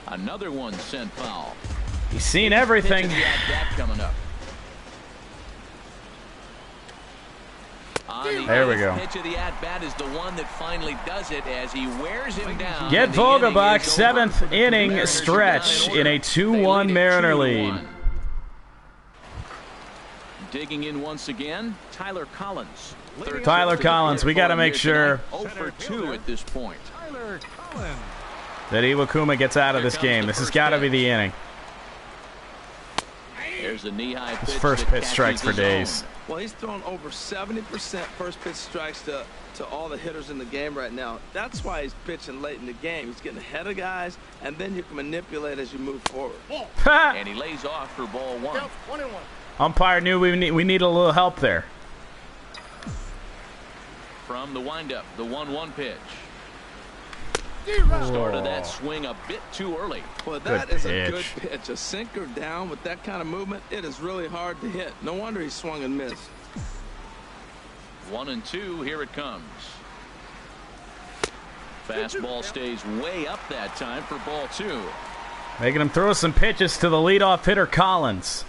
Another one sent foul. He's seen everything. Pitch of the at-bat coming up. There we go. Pitch of the at-bat is the one that finally does it as he wears him down. Get and the inning Vogelbach, is over. 7th inning Mariners stretch are down in a order. 2-1 They lead it Mariner 2-1. lead. Digging in once again, Tyler Collins. Third Tyler pitch to the Collins, plate we got to for him make here sure tonight. 0 for 2 at this point. Tyler Collins. that Iwakuma gets out of this game. This has got to be the inning. There's a knee-high pitch. His first that pitch strikes for catches his days. own. Well, he's thrown over 70% first pitch strikes to all the hitters in the game right now. That's why he's pitching late in the game. He's getting ahead of guys, and then you can manipulate as you move forward. And he lays off for ball 1. Umpire knew we need a little help there. From the windup, the 1-1 pitch. Started that swing a bit too early. Well, that Good is a good pitch. pitch. A sinker down with that kind of movement, it is really hard to hit. No wonder he swung and missed. 1-2, here it comes. Fastball stays way up that time for ball 2. Making him throw some pitches to the leadoff hitter, Collins.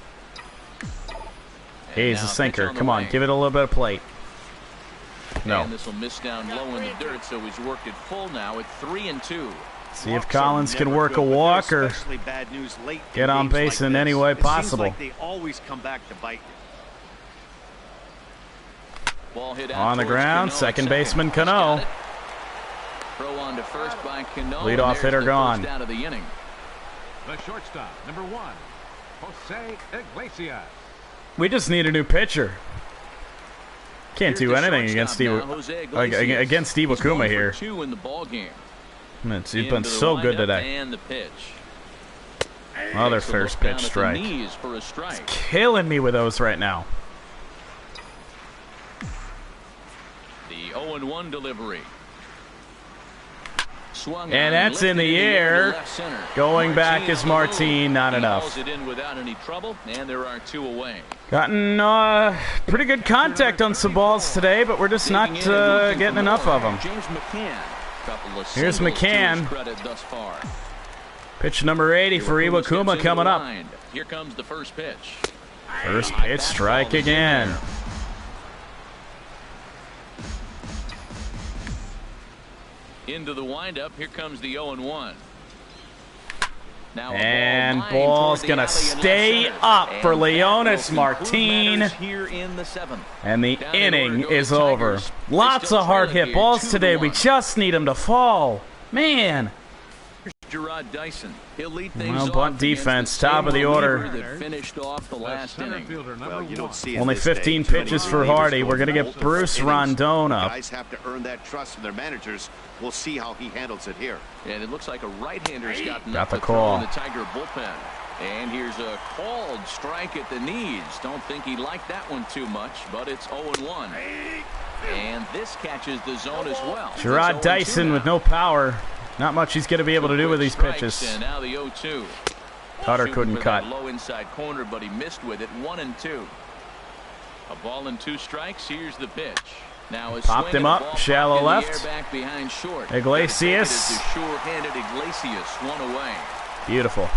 And He's now a pitch sinker. on the Come on, way. give it a little bit of plate. No. And this will miss down low in the dirt, so he's worked it full now at 3-2. See if Walks Collins are can never work good, a but walk they're or especially bad news late get on games base like in any this. way It seems possible. like they always come back to bite you. Ball hit out On the towards ground, Cano at second baseman He's got Cano. it. Throw on to first by Cano. Leadoff and there's hitter the gone. First out of the inning. The shortstop, number 1, Jose Iglesias. We just need a new pitcher. Can't Here's do the anything against shortstop Steve now, Jose Iglesias. against Steve He's 1 Akuma for here. 2 in the ball game. He's been so good today. And the pitch. Other first pitch strike. It's killing me with those right now. The 0-1 delivery. Swung and that's in the air. Going back is Martin, not enough. It in without any trouble, and there are 2 away. Gotten pretty good contact on some balls today, but we're just not getting enough of them. Here's McCann. Pitch number 80 for Iwakuma coming up. Here comes the first pitch. First pitch, strike again. Into the windup, here comes the 0-1. Now and ball's gonna stay up for Leonis Martin. Here in the 7th. And the inning is over. Lots of hard hit balls today. We just need them to fall. Man. Gerard Dyson. He'll lead things bunt defense, top of the order. That finished off the last inning. Well, you don't see only 15 pitches for Hardy. We're going to get Bruce Rondon up. Guys have to earn that trust from their managers. We'll see how he handles it here. And it looks like a right-hander's got the call in the Tiger bullpen. And here's a called strike at the knees. Don't think he liked that one too much, but it's 0-1. And this catches the zone as well. Gerard Dyson with no power. Not much he's going to be able to do with these pitches. And now the 0-2. Cutter couldn't cut. Low inside corner, but he missed with it. 1-2. A ball and 2 strikes. Here's the pitch. Now popped him up, shallow left. Back behind short. Iglesias. Sure-handed Iglesias, 1 away. Beautiful.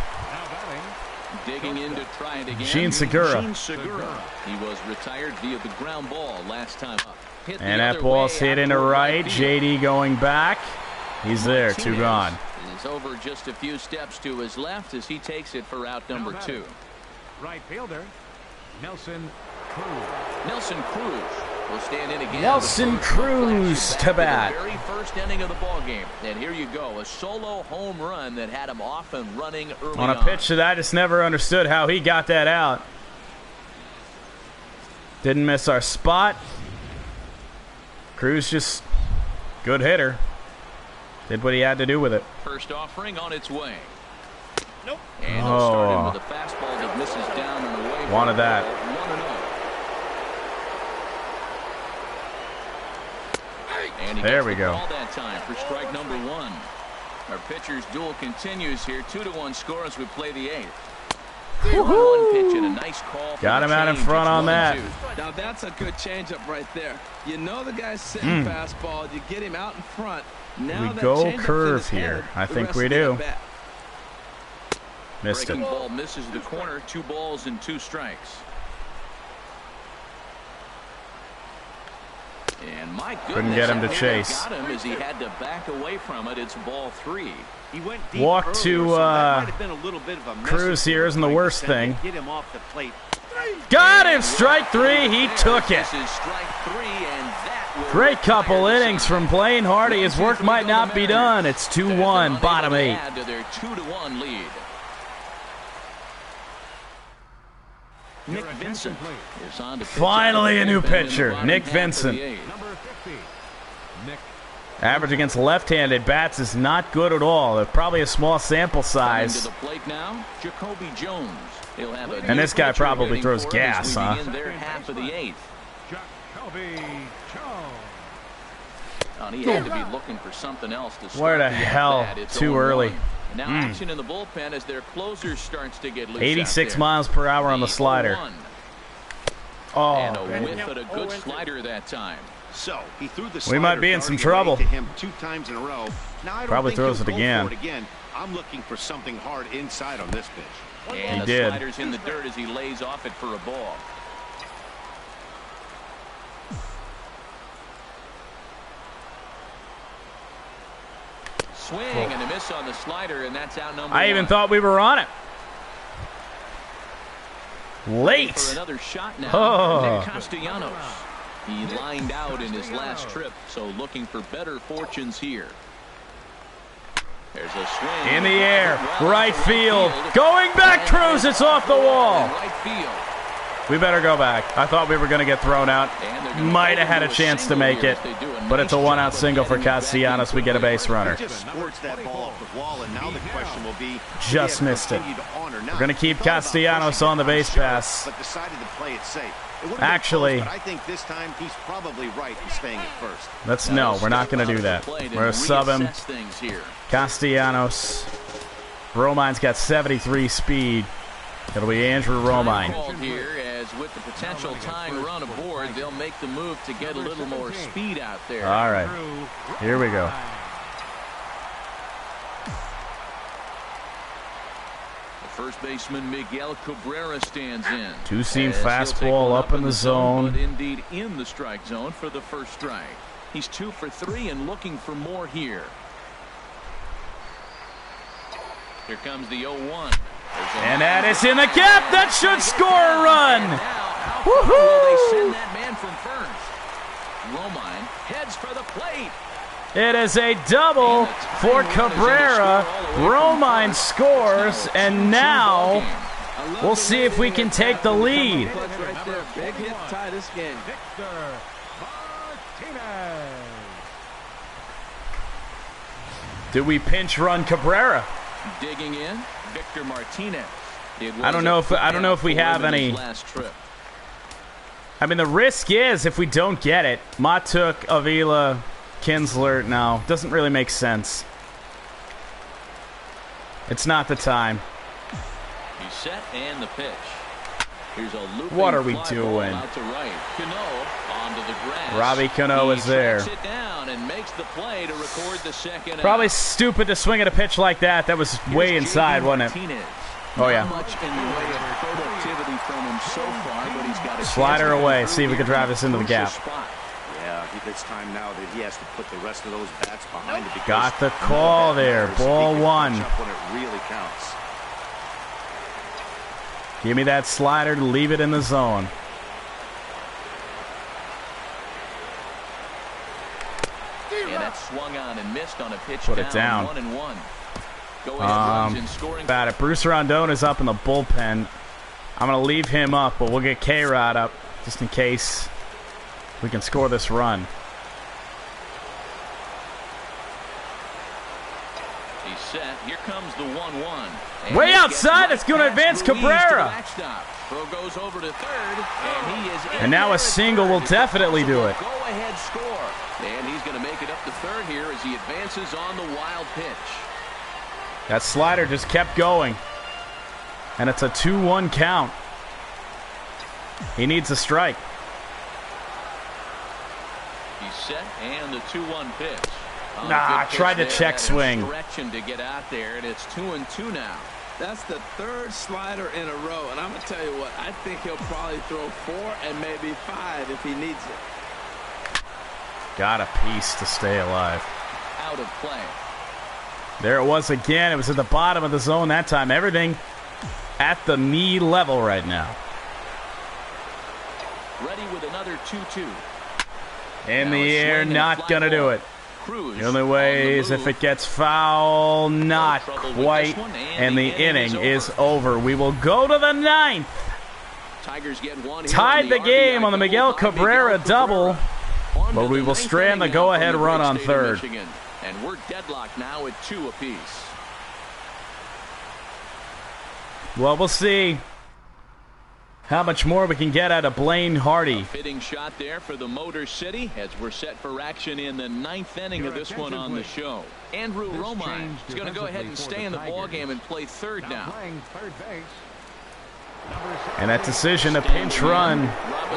Digging in to try it again. Gene Segura. He was retired via the ground ball last time up. And that ball's hit into right. JD going back. He's there, 2 gone. Is over just a few steps to his left as he takes it for out number 2. Right fielder, Nelson Cruz. Nelson Cruz will stand in again. Nelson Cruz to bat. The very first inning of the ball game. And here you go, a solo home run that had him off and running early on a pitch that I just never understood how he got that out. Didn't miss our spot. Cruz just good hitter. Did what he had to do with it. First offering on its way. Nope. And he'll start him with a fastball that misses down and away. Wanted that. 1-0. And he there we go. That time for strike number 1. Our pitcher's duel continues here. 2-1 score as we play the 8th. One pitch and a nice call. Got him out in front on that. Now that's a good changeup right there. You know the guy's sitting fastball. You get him out in front. Now we go curve here. I think we do. Missed it. Ball misses the corner. 2 balls and 2 strikes. And my goodness, couldn't get him to chase. Got him as he had to back away from it. It's ball 3. He went deep walk earlier, to so Cruz here isn't the worst thing. Get him off the plate. Got him. Strike 3. He took it. This is strike 3, and that great couple innings from Blaine Hardy. His work might not be done. It's 2-1, bottom 8. Add to their 2-1 lead. Nick Vincent is on to pitch. Finally a new pitcher, Nick Vincent. Average against left-handed bats is not good at all. Probably a small sample size. To the plate now, Jacoby Jones. He'll have a and this guy probably throws gas, huh? Their half of the 8th. Jacoby Jones. He had to be looking for something else to start. Where the hell? Too early. Now action in the bullpen as their closer starts to get loose. 86 miles per hour on the slider. And a whiff at a good slider that time. So he threw the we might be in some trouble. To him 2 times in a row. Now I don't probably think throws it again. I'm looking for something hard inside on this pitch. And he did. Slider's in the dirt as he lays off it for a ball. Swing and a miss on the slider, and that's out number 1. I even thought we were on it. Late. For another shot now. Nick Castellanos. He lined out in his last trip, so looking for better fortunes here. There's a swing. In the air. Right field. Going back, Cruz. It's off the wall. Right field. We better go back. I thought we were going to get thrown out. Might have had a chance to make it, but it's a one-out single for Castellanos. We get a base runner. Just squirts that ball off the wall, and now the question will be, just missed it. We're going to keep Castellanos on the base pass. But decided to play it safe. Actually, I think this time he's probably right in staying at first. We're not going to do that. We're going to sub him. Castellanos. Romine's got 73 speed. It'll be Andrew Romine. Here, as with the potential tying run aboard, they'll make the move to get a little more speed out there. All right, here we go. The first baseman Miguel Cabrera stands in. Two-seam fastball up in the zone. But indeed in the strike zone for the first strike. He's 2 for 3 and looking for more here. Here comes the 0-1. And that is in the gap. That should score a run. Woohoo! They send that man from first. Romine heads for the plate. It is a double for Cabrera. Romine scores, and now we'll see if we can take the lead. Big hit to tie this game. Do we pinch run Cabrera? Digging in, Victor Martinez. I don't know if we have any. I mean, the risk is if we don't get it, Matuk, Avila, Kinsler. No, doesn't really make sense. It's not the time. He's set and the pitch. Here's a looping what are we fly doing? Out to right. Cano onto the grass. Robbie Cano is there. It down and makes the play to record the second Probably out. stupid to swing at a pitch like that. That was way inside, wasn't it? Oh, yeah. Not much in the way of productivity from him so far, but he's got a slider away. See if we can drive this into the gap. Yeah, it's time now that he has to put the rest of those bats behind it. Got the call there. Ball 1. When it really counts. Give me that slider to leave it in the zone. And that swung on and missed on a pitch. Put it down. 1-1. Go ahead, runs in scoring. Bad it. Bruce Rondon is up in the bullpen. I'm going to leave him up, but we'll get K-Rod up just in case we can score this run. He's set. Here comes the 1-1. Way outside. It's going to advance Cabrera. Throw goes over to third, and he is in. And now a single will definitely do it. Go ahead score. And he's going to make it up to third here as he advances on the wild pitch. That slider just kept going. And it's a 2-1 count. He needs a strike. He's set, and the 2-1 pitch. Tried to check swing. Direction to get out there, and it's 2-2 now. That's the third slider in a row, and I'm going to tell you what, I think he'll probably throw 4 and maybe 5 if he needs it. Got a piece to stay alive. Out of play. There it was again. It was at the bottom of the zone that time. Everything at the knee level right now. Ready with another 2-2. In the air, not going to do it. The only way is if it gets foul. Not quite. And the inning is over. We will go to the 9th. Tigers get one. Tied the game on the Miguel Cabrera double. But we will strand the go-ahead run on third. And we're deadlocked now at 2 apiece. Well, we'll see how much more we can get out of Blaine Hardy. Fitting shot there for the Motor City as we're set for action in the 9th inning of this one on the show. Andrew Romine is going to go ahead and stay in the ballgame and play third now. And that decision, a pinch run.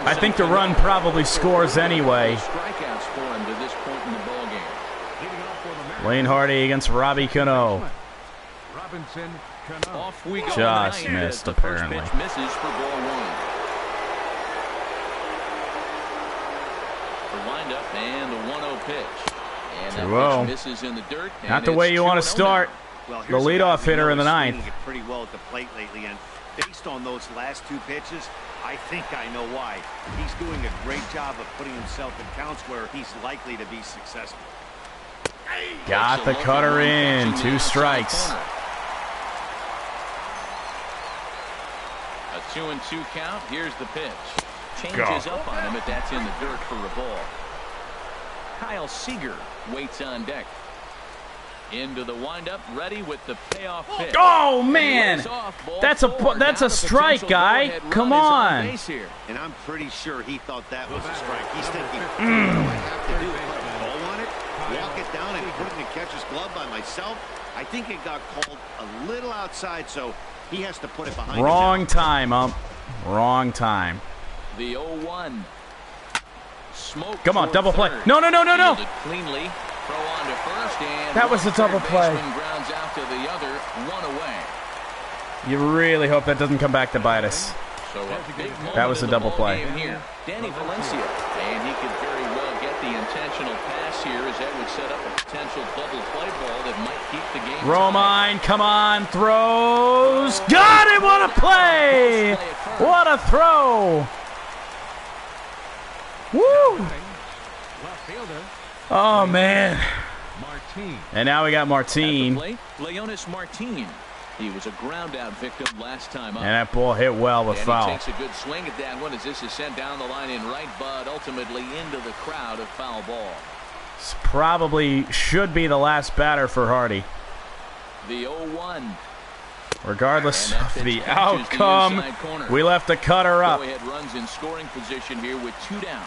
I think the run probably scores anyway. Strikeouts for him to this point in the ballgame. Blaine Hardy against Robbie Cano. Off we go. Just missed, the apparently. First pitch misses for ball 1. The windup and the 1-0 pitch. And that pitch misses in the dirt. Not the way you want to start. Well, the leadoff hitter in the 9th. Pretty well at the plate lately, and based on those last 2 pitches, I think I know why. He's doing a great job of putting himself in counts where he's likely to be successful. Got the cutter in. 2 strikes. A 2-2 count. Here's the pitch. Changes up on him, but that's in the dirt for a ball. Kyle Seager waits on deck. Into the windup, ready with the payoff pitch. Oh man, that's a strike, guy. Come on. And I'm pretty sure he thought that was a strike. He's thinking, what do I have to do? Put a ball on it, walk it down, and put it in the catcher's glove by myself. I think it got called a little outside, so he has to put it behind. Wrong time, Wrong time. The 0-1. Smoke. Come on, double play. No. Cleanly. Throw on to first, and that was a double play. Grounds out to the other, one away. You really hope that doesn't come back to bite us. So that was a double play. Here. Danny Valencia, and he could very well get the intentional pass here, as that would set up a potential double play ball that might keep the game. Romine, come on, throws. Got it! What a play! What a throw! Woo! Oh man! And now we got Martin. Leonis Martin. He was a ground out victim last time up. And that ball hit well with foul. He takes a good swing at that one as this is sent down the line in right, but ultimately into the crowd of foul ball. This probably should be the last batter for Hardy. The 0-1. Regardless of the outcome, we left the cutter up. Go-ahead runs in scoring position here with 2 down.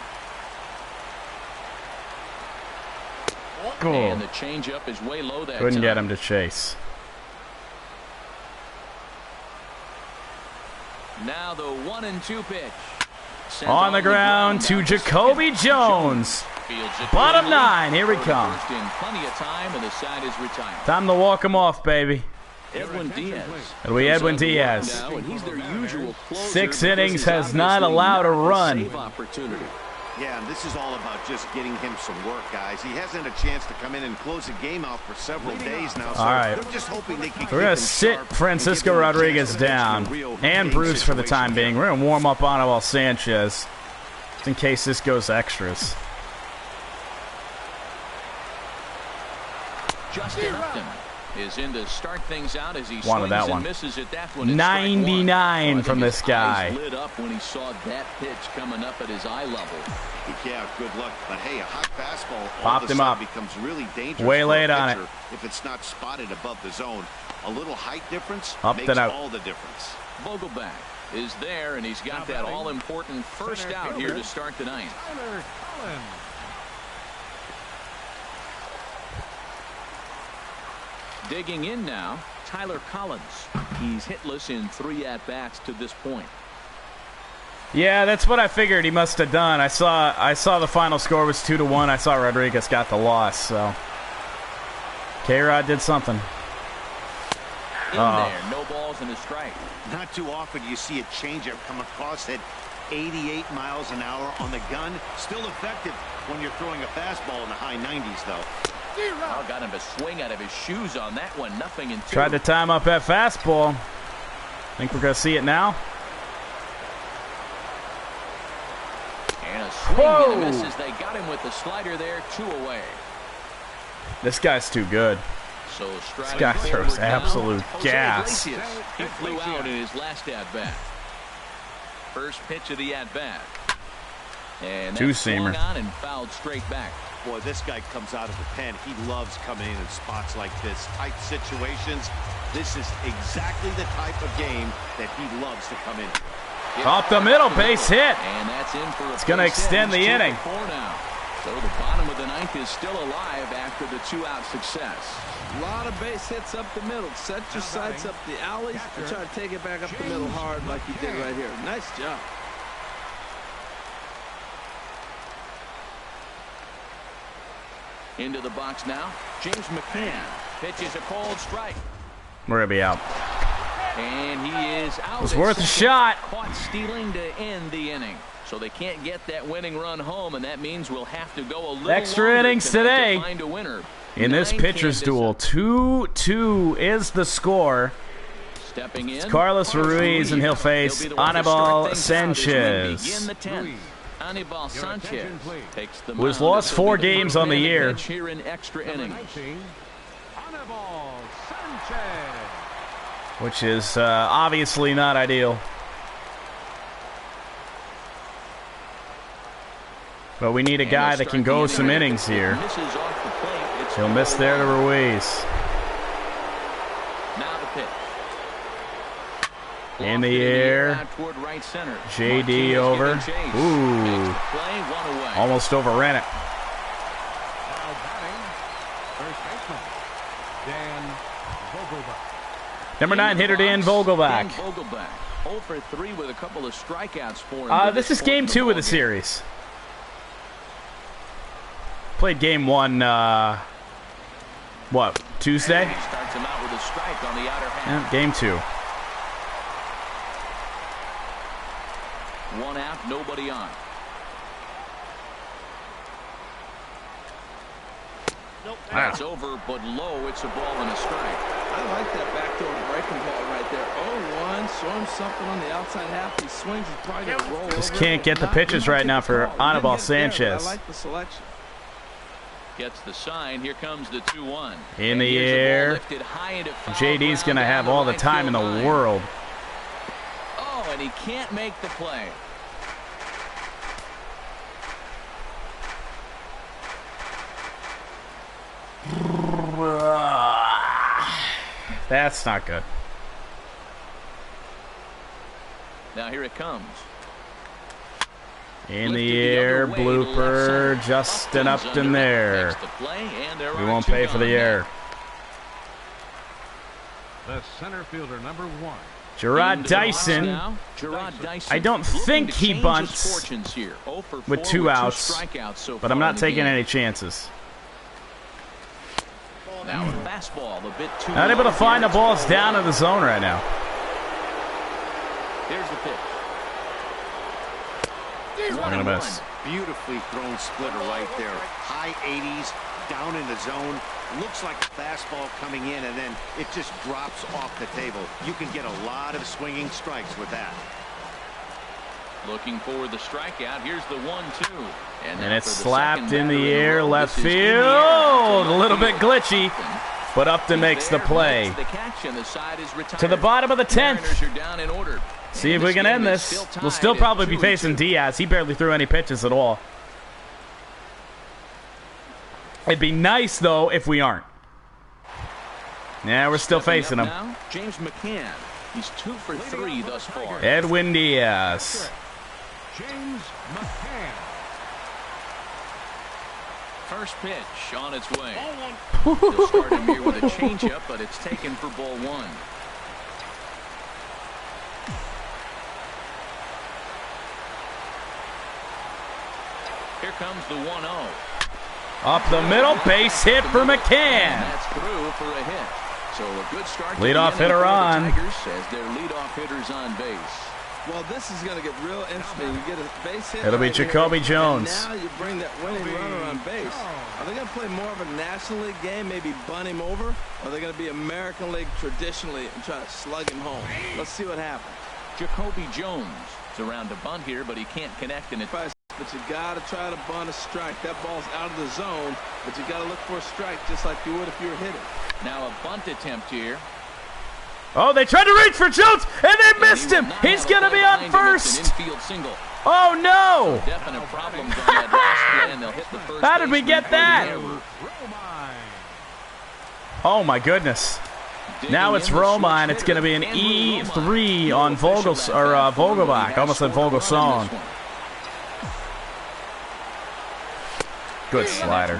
Cool. And the changeup is way low that Couldn't time. get him to chase. Now the 1-2 pitch. Sent on the ground to Jacoby Jones. Bottom 9. Here we come. In plenty of time, and the side is retired. Time to walk him off, baby. Edwin Diaz. It'll be Edwin Diaz. Now, and he's their usual closer. 6 innings has not allowed a run. Yeah, and this is all about just getting him some work, guys. He hasn't a chance to come in and close the game out for several days now. So all right. they're just hoping they can. We're going to sit Francisco Rodriguez down and Bruce for the time being. We're going to warm up Anibal Sanchez just in case this goes extras. Justin Upton is in to start things out as he wanted that one. Misses at that one. 99 from this guy. Lit up when he saw that pitch coming up at his eye level. Yeah, good luck. But hey, a hot fastball popped him up. Becomes really dangerous. Way late on it. If it's not spotted above the zone, a little height difference up makes and out. All the difference. Vogelback is there, and he's got that all-important first out here to start the ninth. Digging in now, Tyler Collins. He's hitless in 3 at-bats to this point. Yeah, that's what I figured he must have done. I saw the final score was 2-1. I saw Rodriguez got the loss, so K-Rod did something. In there, no balls and a strike. Not too often you see a changeup come across at 88 miles an hour on the gun. Still effective when you're throwing a fastball in the high 90s, though. Oh, got him to swing out of his shoes on that one. Nothing in 2. Tried to time up that fastball. Think we're going to see it now? And a swing and a miss as they got him with the slider there. 2 away. This guy's too good. So this guy throws absolute gas. He flew out in his last at-bat. First pitch of the at-bat. And two-seamer on and fouled straight back. Boy, this guy comes out of the pen. He loves coming in spots like this, tight situations. This is exactly the type of game that he loves to come in. Off the middle, base hit. And that's in for it's going to extend the inning. Now. So the bottom of the ninth is still alive after the 2-out success. A lot of base hits up the middle. Set your sights up the alleys and try to take it back up the middle hard like you did right here. Nice job. Into the box now. James McCann pitches a cold strike. We're going to be out. And he is out. It was worth a shot. Caught stealing to end the inning. So they can't get that winning run home, and that means we'll have to go a little extra innings today to find a winner. In this pitcher's duel. 2-2 is the score. Stepping in, it's Carlos Ruiz, and he'll face Anibal Sanchez. Anibal Sanchez takes the who's lost 4 games on the year. Here in extra innings. Which is obviously not ideal. But we need a guy that can go some innings here. He'll miss there to Ruiz. Now the pitch. In the air. JD over. Ooh. Almost overran it. Number 9 hitter Dan Vogelbach. 0 for 3 with a couple of strikeouts for him. This is game 2 of the series. Played game 1, what, Tuesday? He starts him out with a strike on the outer half. Yeah, game 2. 1 out, nobody on. That's over, but low. It's a ball and a strike. I like that backdoor breaking ball right there. 0-1, show him something on the outside half. He swings, he's probably going to roll over. Just can't get the pitches right now for Anibal Sanchez. I like the selection. Gets the sign. Here comes the 2-1. In the air. JD's going to have all the time in the world. Oh, and he can't make the play. That's not good. Now here it comes. In the air, blooper, Justin Upton there. We won't pay for the air. The center fielder, number 1. Gerard Dyson. I don't think he bunts with 2 outs, but I'm not taking any chances. Now a fastball, a bit too not able to find the balls down in the zone right now. Here's the pitch. I'm gonna miss. Beautifully thrown splitter right there. High 80s, down in the zone. Looks like a fastball coming in, and then it just drops off the table. You can get a lot of swinging strikes with that. Looking for the strikeout. Here's the 1-2. And it's slapped in the air, left field. A little bit glitchy, but Upton makes the play. To the bottom of the 10th. See if we can end this. We'll still probably be facing Diaz. He barely threw any pitches at all. It'd be nice, though, if we aren't. Yeah, we're still facing him. James McCann. He's 2 for 3 thus far. Edwin Diaz. James McCann. First pitch on its way. He'll start him here with a changeup, but it's taken for ball 1. Here comes the 1-0. Up the middle, base hit for McCann. That's through for a hit. So a good start. Leadoff hitter on. Tigers as their leadoff hitters on base. Well, this is going to get real interesting. You get a base hit. It'll be Jacoby Jones. Now you bring that winning runner on base. Are they going to play more of a National League game, maybe bunt him over? Or are they going to be American League traditionally and try to slug him home? Let's see what happens. Jacoby Jones is around to bunt here, but he can't connect in it. But you got to try to bunt a strike. That ball's out of the zone, but you got to look for a strike just like you would if you were hitting. Now a bunt attempt here. Oh, they tried to reach for Jones, and they missed him. He's going to be on first. Oh, no. Definite problems on that last play, and they'll hit the first. How did we get that? Oh, my goodness. Now it's Romine. It's going to be an E3 on Vogelbach. Almost said Vogelsong. Good slider.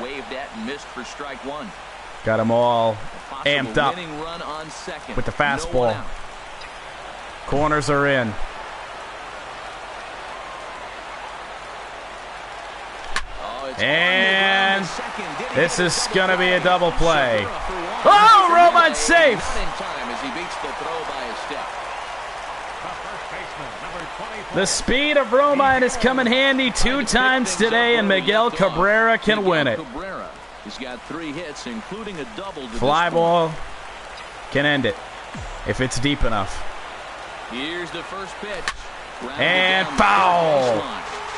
Got them all amped up with the fastball. Corners are in. And this is going to be a double play. Oh, Roman's safe. The speed of Romine has come in handy 2 times today, and Miguel Cabrera can win it. He's got 3 hits, including a double. Fly ball can end it if it's deep enough. Here's the first pitch. And foul.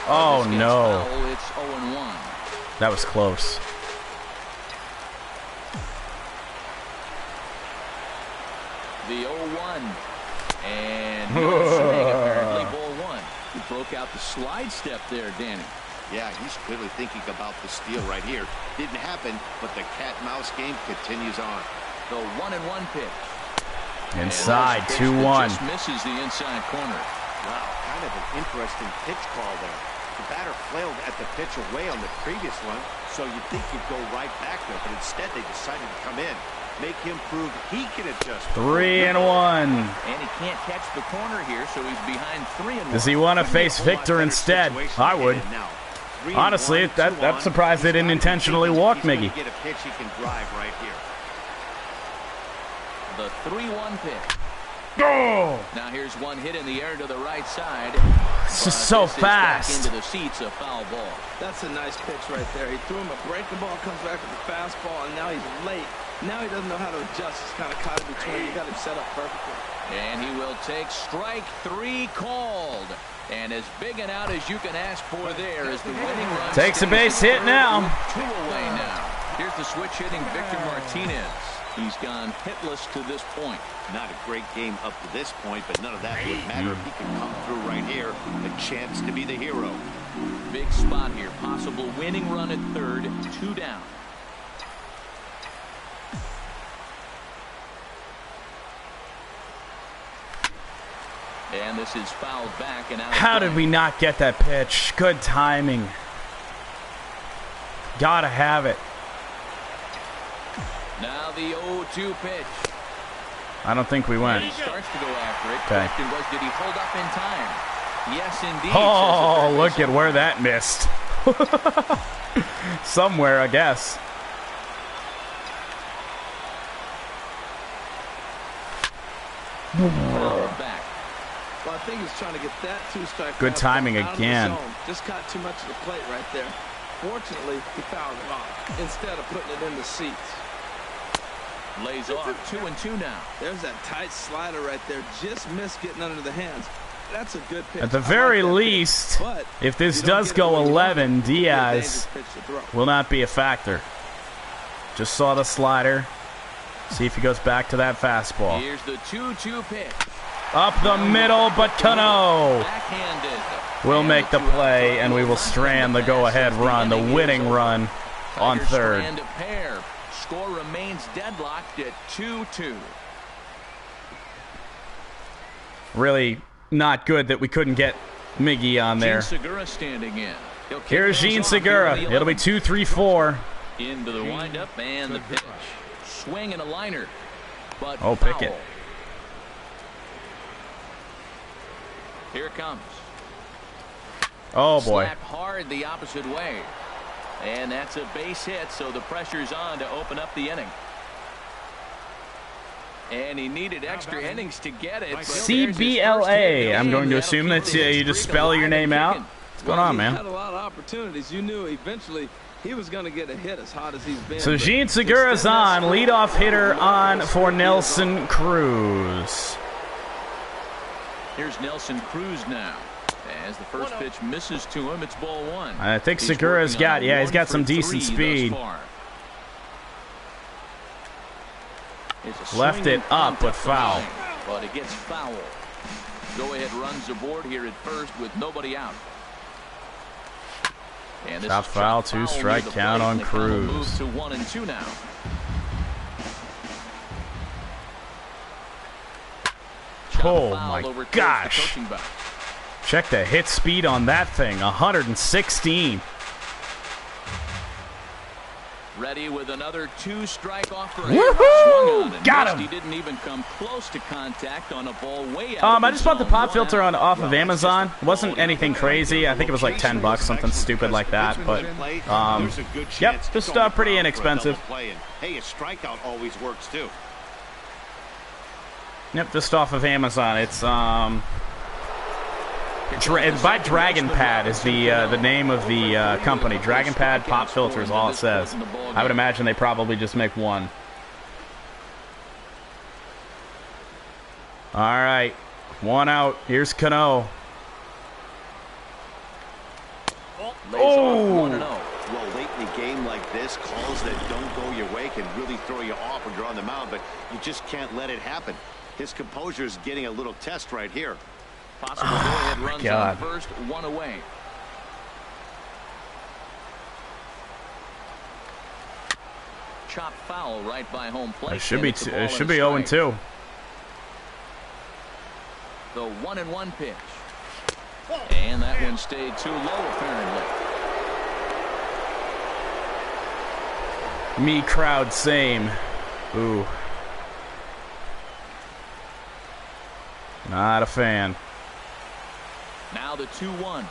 Oh, no. It's 0-1. That was close. The 0-1. And no swing, apparently, ball 1. He broke out the slide step there, Danny. Yeah, he's clearly thinking about the steal right here. Didn't happen, but the cat-mouse game continues on. The 1-1 pitch. Inside, 2-1. Just misses the inside corner. Wow, kind of an interesting pitch call there. The batter flailed at the pitch away on the previous one, so you'd think he'd go right back there, but instead they decided to come in. Make him prove he can adjust. 3-1. And he can't catch the corner here, so he's behind 3-1. Does he want to face Victor instead? I would. Honestly, that's surprised they didn't intentionally walk Miggy. Get a pitch he can drive right here. The 3-1 pitch. Oh! Now here's one hit in the air to the right side. It's just so fast. Into the seats, a foul ball. That's a nice pitch right there. He threw him a breaking ball, comes back with a fastball, and now he's late. Now he doesn't know how to adjust. He's kind of caught in between. You got him set up perfectly. And he will take strike 3 called. And as big an out as you can ask for there is the winning run. Takes a base hit now. 2 away now. Here's the switch hitting Victor Martinez. He's gone hitless to this point. Not a great game up to this point, but none of that would matter if he can come through right here. A chance to be the hero. Big spot here. Possible winning run at third. 2 down. And this is fouled back and out. How did we not get that pitch? Good timing. Gotta have it. Now the 0-2 pitch. I don't think we went. He starts to go after it. Okay. Question was, did he hold up in time? Yes, indeed. Oh, look at where that missed. Somewhere, I guess. Back. Well, I think he's trying to get that 2-strike. Good timing again. Just caught too much of the plate right there. Fortunately, he fouled it off instead of putting it in the seats. Lays off 2-2 now. There's that tight slider right there. Just missed getting under the hands. That's a good pitch. At the very least, if this does go 11, Diaz will not be a factor. Just saw the slider. See if he goes back to that fastball. Here's the 2-2 pitch. Up the middle, but Cano Backhanded. will make the play, and we will strand the go-ahead run, the winning run on third. Strand a pair. Score remains deadlocked at 2-2. Really not good that we couldn't get Miggy on there. Gene Segura standing in. Here's Gene Segura. It'll be 2-3-4. Into the windup and the pitch. Swing and a liner. But oh, foul. Pickett. Here it comes. Oh, boy. Slapped hard the opposite way. And that's a base hit, so the pressure's on to open up the inning. And he needed extra innings to get it. CBLA. I'm going to assume that you just spell your name out. What's going on, man? He had a lot of opportunities. You knew eventually he was going to get a hit as hot as he's been. So Gene Segura's on. Leadoff hitter on for Nelson Cruz. Here's Nelson Cruz now. As the first pitch misses to him, it's ball 1. I think Segura's got, yeah, he's got some decent speed. Left it up, but foul. But it gets foul. Go-ahead runs aboard here at first with nobody out. And this Top foul, 2-strike count on Cruz. Moves to 1-2 now. Oh my gosh. Check the hit speed on that thing, 116. Ready with another 2-strike offer. Woohoo! Got him. He didn't even come close to contact on a ball way out. I just bought the pop filter off of Amazon. It wasn't anything crazy. I think it was like $10, something stupid like that. But yep, just pretty inexpensive. Hey, a strikeout always works too. Yep, just off of Amazon. It's by Dragon Pad is the name of the company. Dragon Pad Pop Filter is all it says. I would imagine they probably just make one. All right, 1 out. Here's Cano. Oh! Well, late in a game like this, calls that don't go your way can really throw you off when you're on the mound, but you just can't let it happen. His composure is getting a little test right here. Possible go-ahead runs on first, 1 away. chopped foul right by home plate. It should be 0-2. The 1-1 pitch. And that one stayed too low, apparently. Me crowd same. Ooh. Not a fan. Now the 2-1.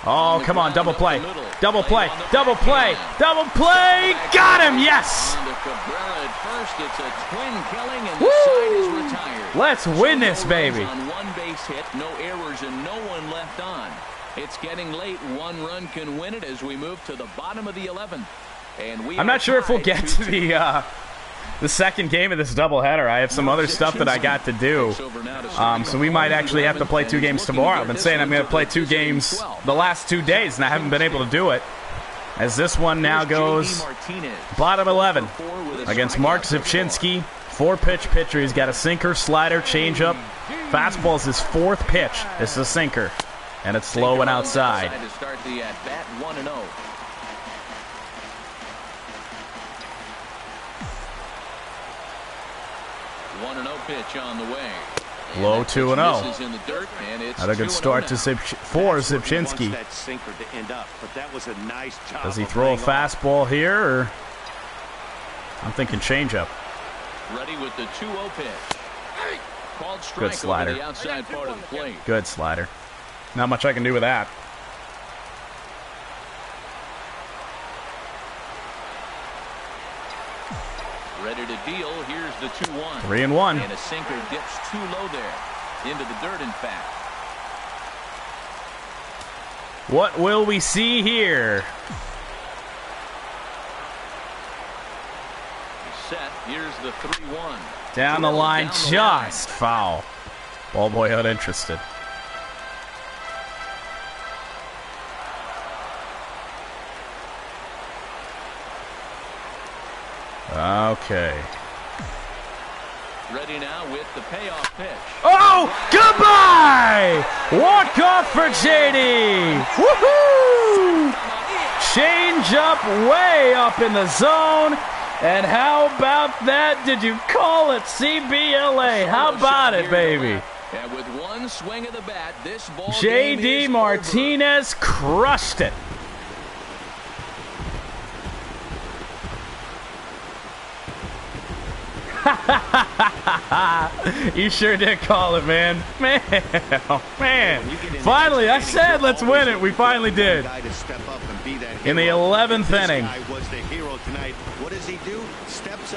Oh, come on, double play. Double play. Double play. Double play. Got him, yes. On to Cabrera at first. It's a twin killing, and the side is retired. Let's win this, baby. On one base hit, no errors, and no one left on. It's getting late. One run can win it as we move to the bottom of the 11th. And I'm not sure if we'll get to the second game of this doubleheader. I have some other stuff that I got to do. So we might actually have to play 2 games tomorrow. I've been saying I'm going to play 2 games the last 2 days, and I haven't been able to do it. As this one now goes bottom 11 against Mark Zipchinski. 4-pitch pitcher. He's got a sinker, slider, changeup. Fastball is his 4th pitch. This is a sinker, and it's low and outside. To start the at-bat, 1-0. 1-0 pitch on the way. Low 2-0. Not a good start to for Zipchinski. Does he throw a fastball here, or I'm thinking changeup. Ready with the 2-0 pitch. Called strike. Good slider. Over the outside part of the plate. Good slider. Not much I can do with that. Ready to deal. Here's the 2-1. 3-1. And a sinker dips too low there. Into the dirt, in fact. What will we see here? Set. Here's the 3-1. Down the line, just foul. Ball boy uninterested. Okay. Ready now with the payoff pitch. Oh, goodbye! Walk-off for JD. Woohoo! Change up way up in the zone. And how about that? Did you call it CBLA? How about it, baby? And with one swing of the bat, this ball JD Martinez crushed it. You sure did call it, man. Man, oh, man. Finally, I said let's win it. We finally did. In the 11th inning.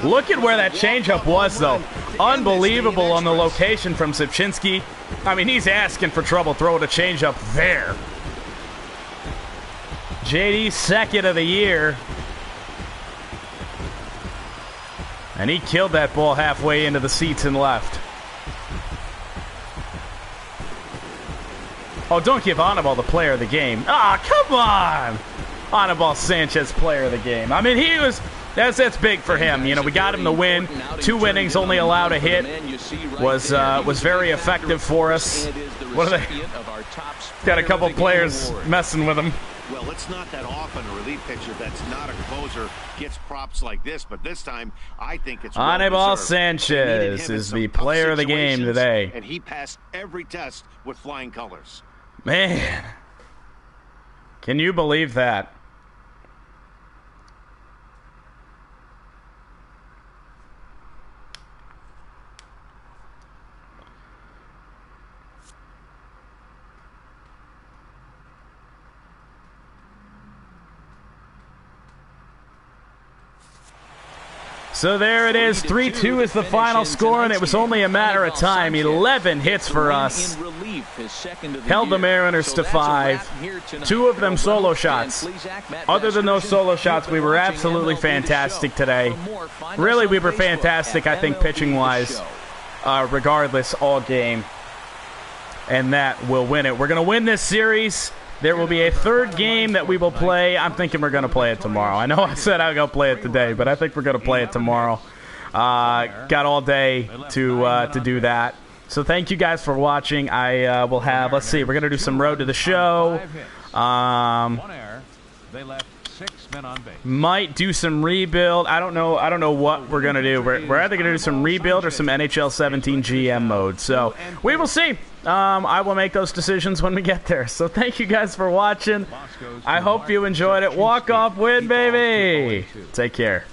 Look at where that changeup was, though. Unbelievable on the location from Zipchinski. I mean, he's asking for trouble throwing a changeup there. JD's 2nd of the year. And he killed that ball halfway into the seats and left. Oh, don't give Anibal the player of the game. Ah, come on! Anibal Sanchez, player of the game. I mean, he was... That's big for him. You know, we got him to win. 2 innings, only allowed a hit. Was very effective for us. What are they? Got a couple players messing with him. Well, it's not that often a relief pitcher that's not a closer gets props like this, but this time I think it's Anibal Sanchez is the player of the game today. And he passed every test with flying colors. Man, can you believe that? So there it is. 3-2 is the final score, and it was only a matter of time. 11 hits for us. Held the Mariners to 5. 2 of them solo shots. Other than those solo shots, we were absolutely fantastic today. Really, we were fantastic, I think, pitching-wise, regardless, all game. And that will win it. We're going to win this series. There will be a 3rd game that we will play. I'm thinking we're going to play it tomorrow. I know I said I was going to play it today, but I think we're going to play it tomorrow. Got all day to do that. So thank you guys for watching. I will have, let's see, we're going to do some Road to the Show. 6 men on base. Might do some rebuild. I don't know what we're gonna do. We're either gonna do some rebuild or some NHL 17 GM mode. So we will see. I will make those decisions when we get there. So thank you guys for watching. I hope you enjoyed it. Walk off win, baby. Take care.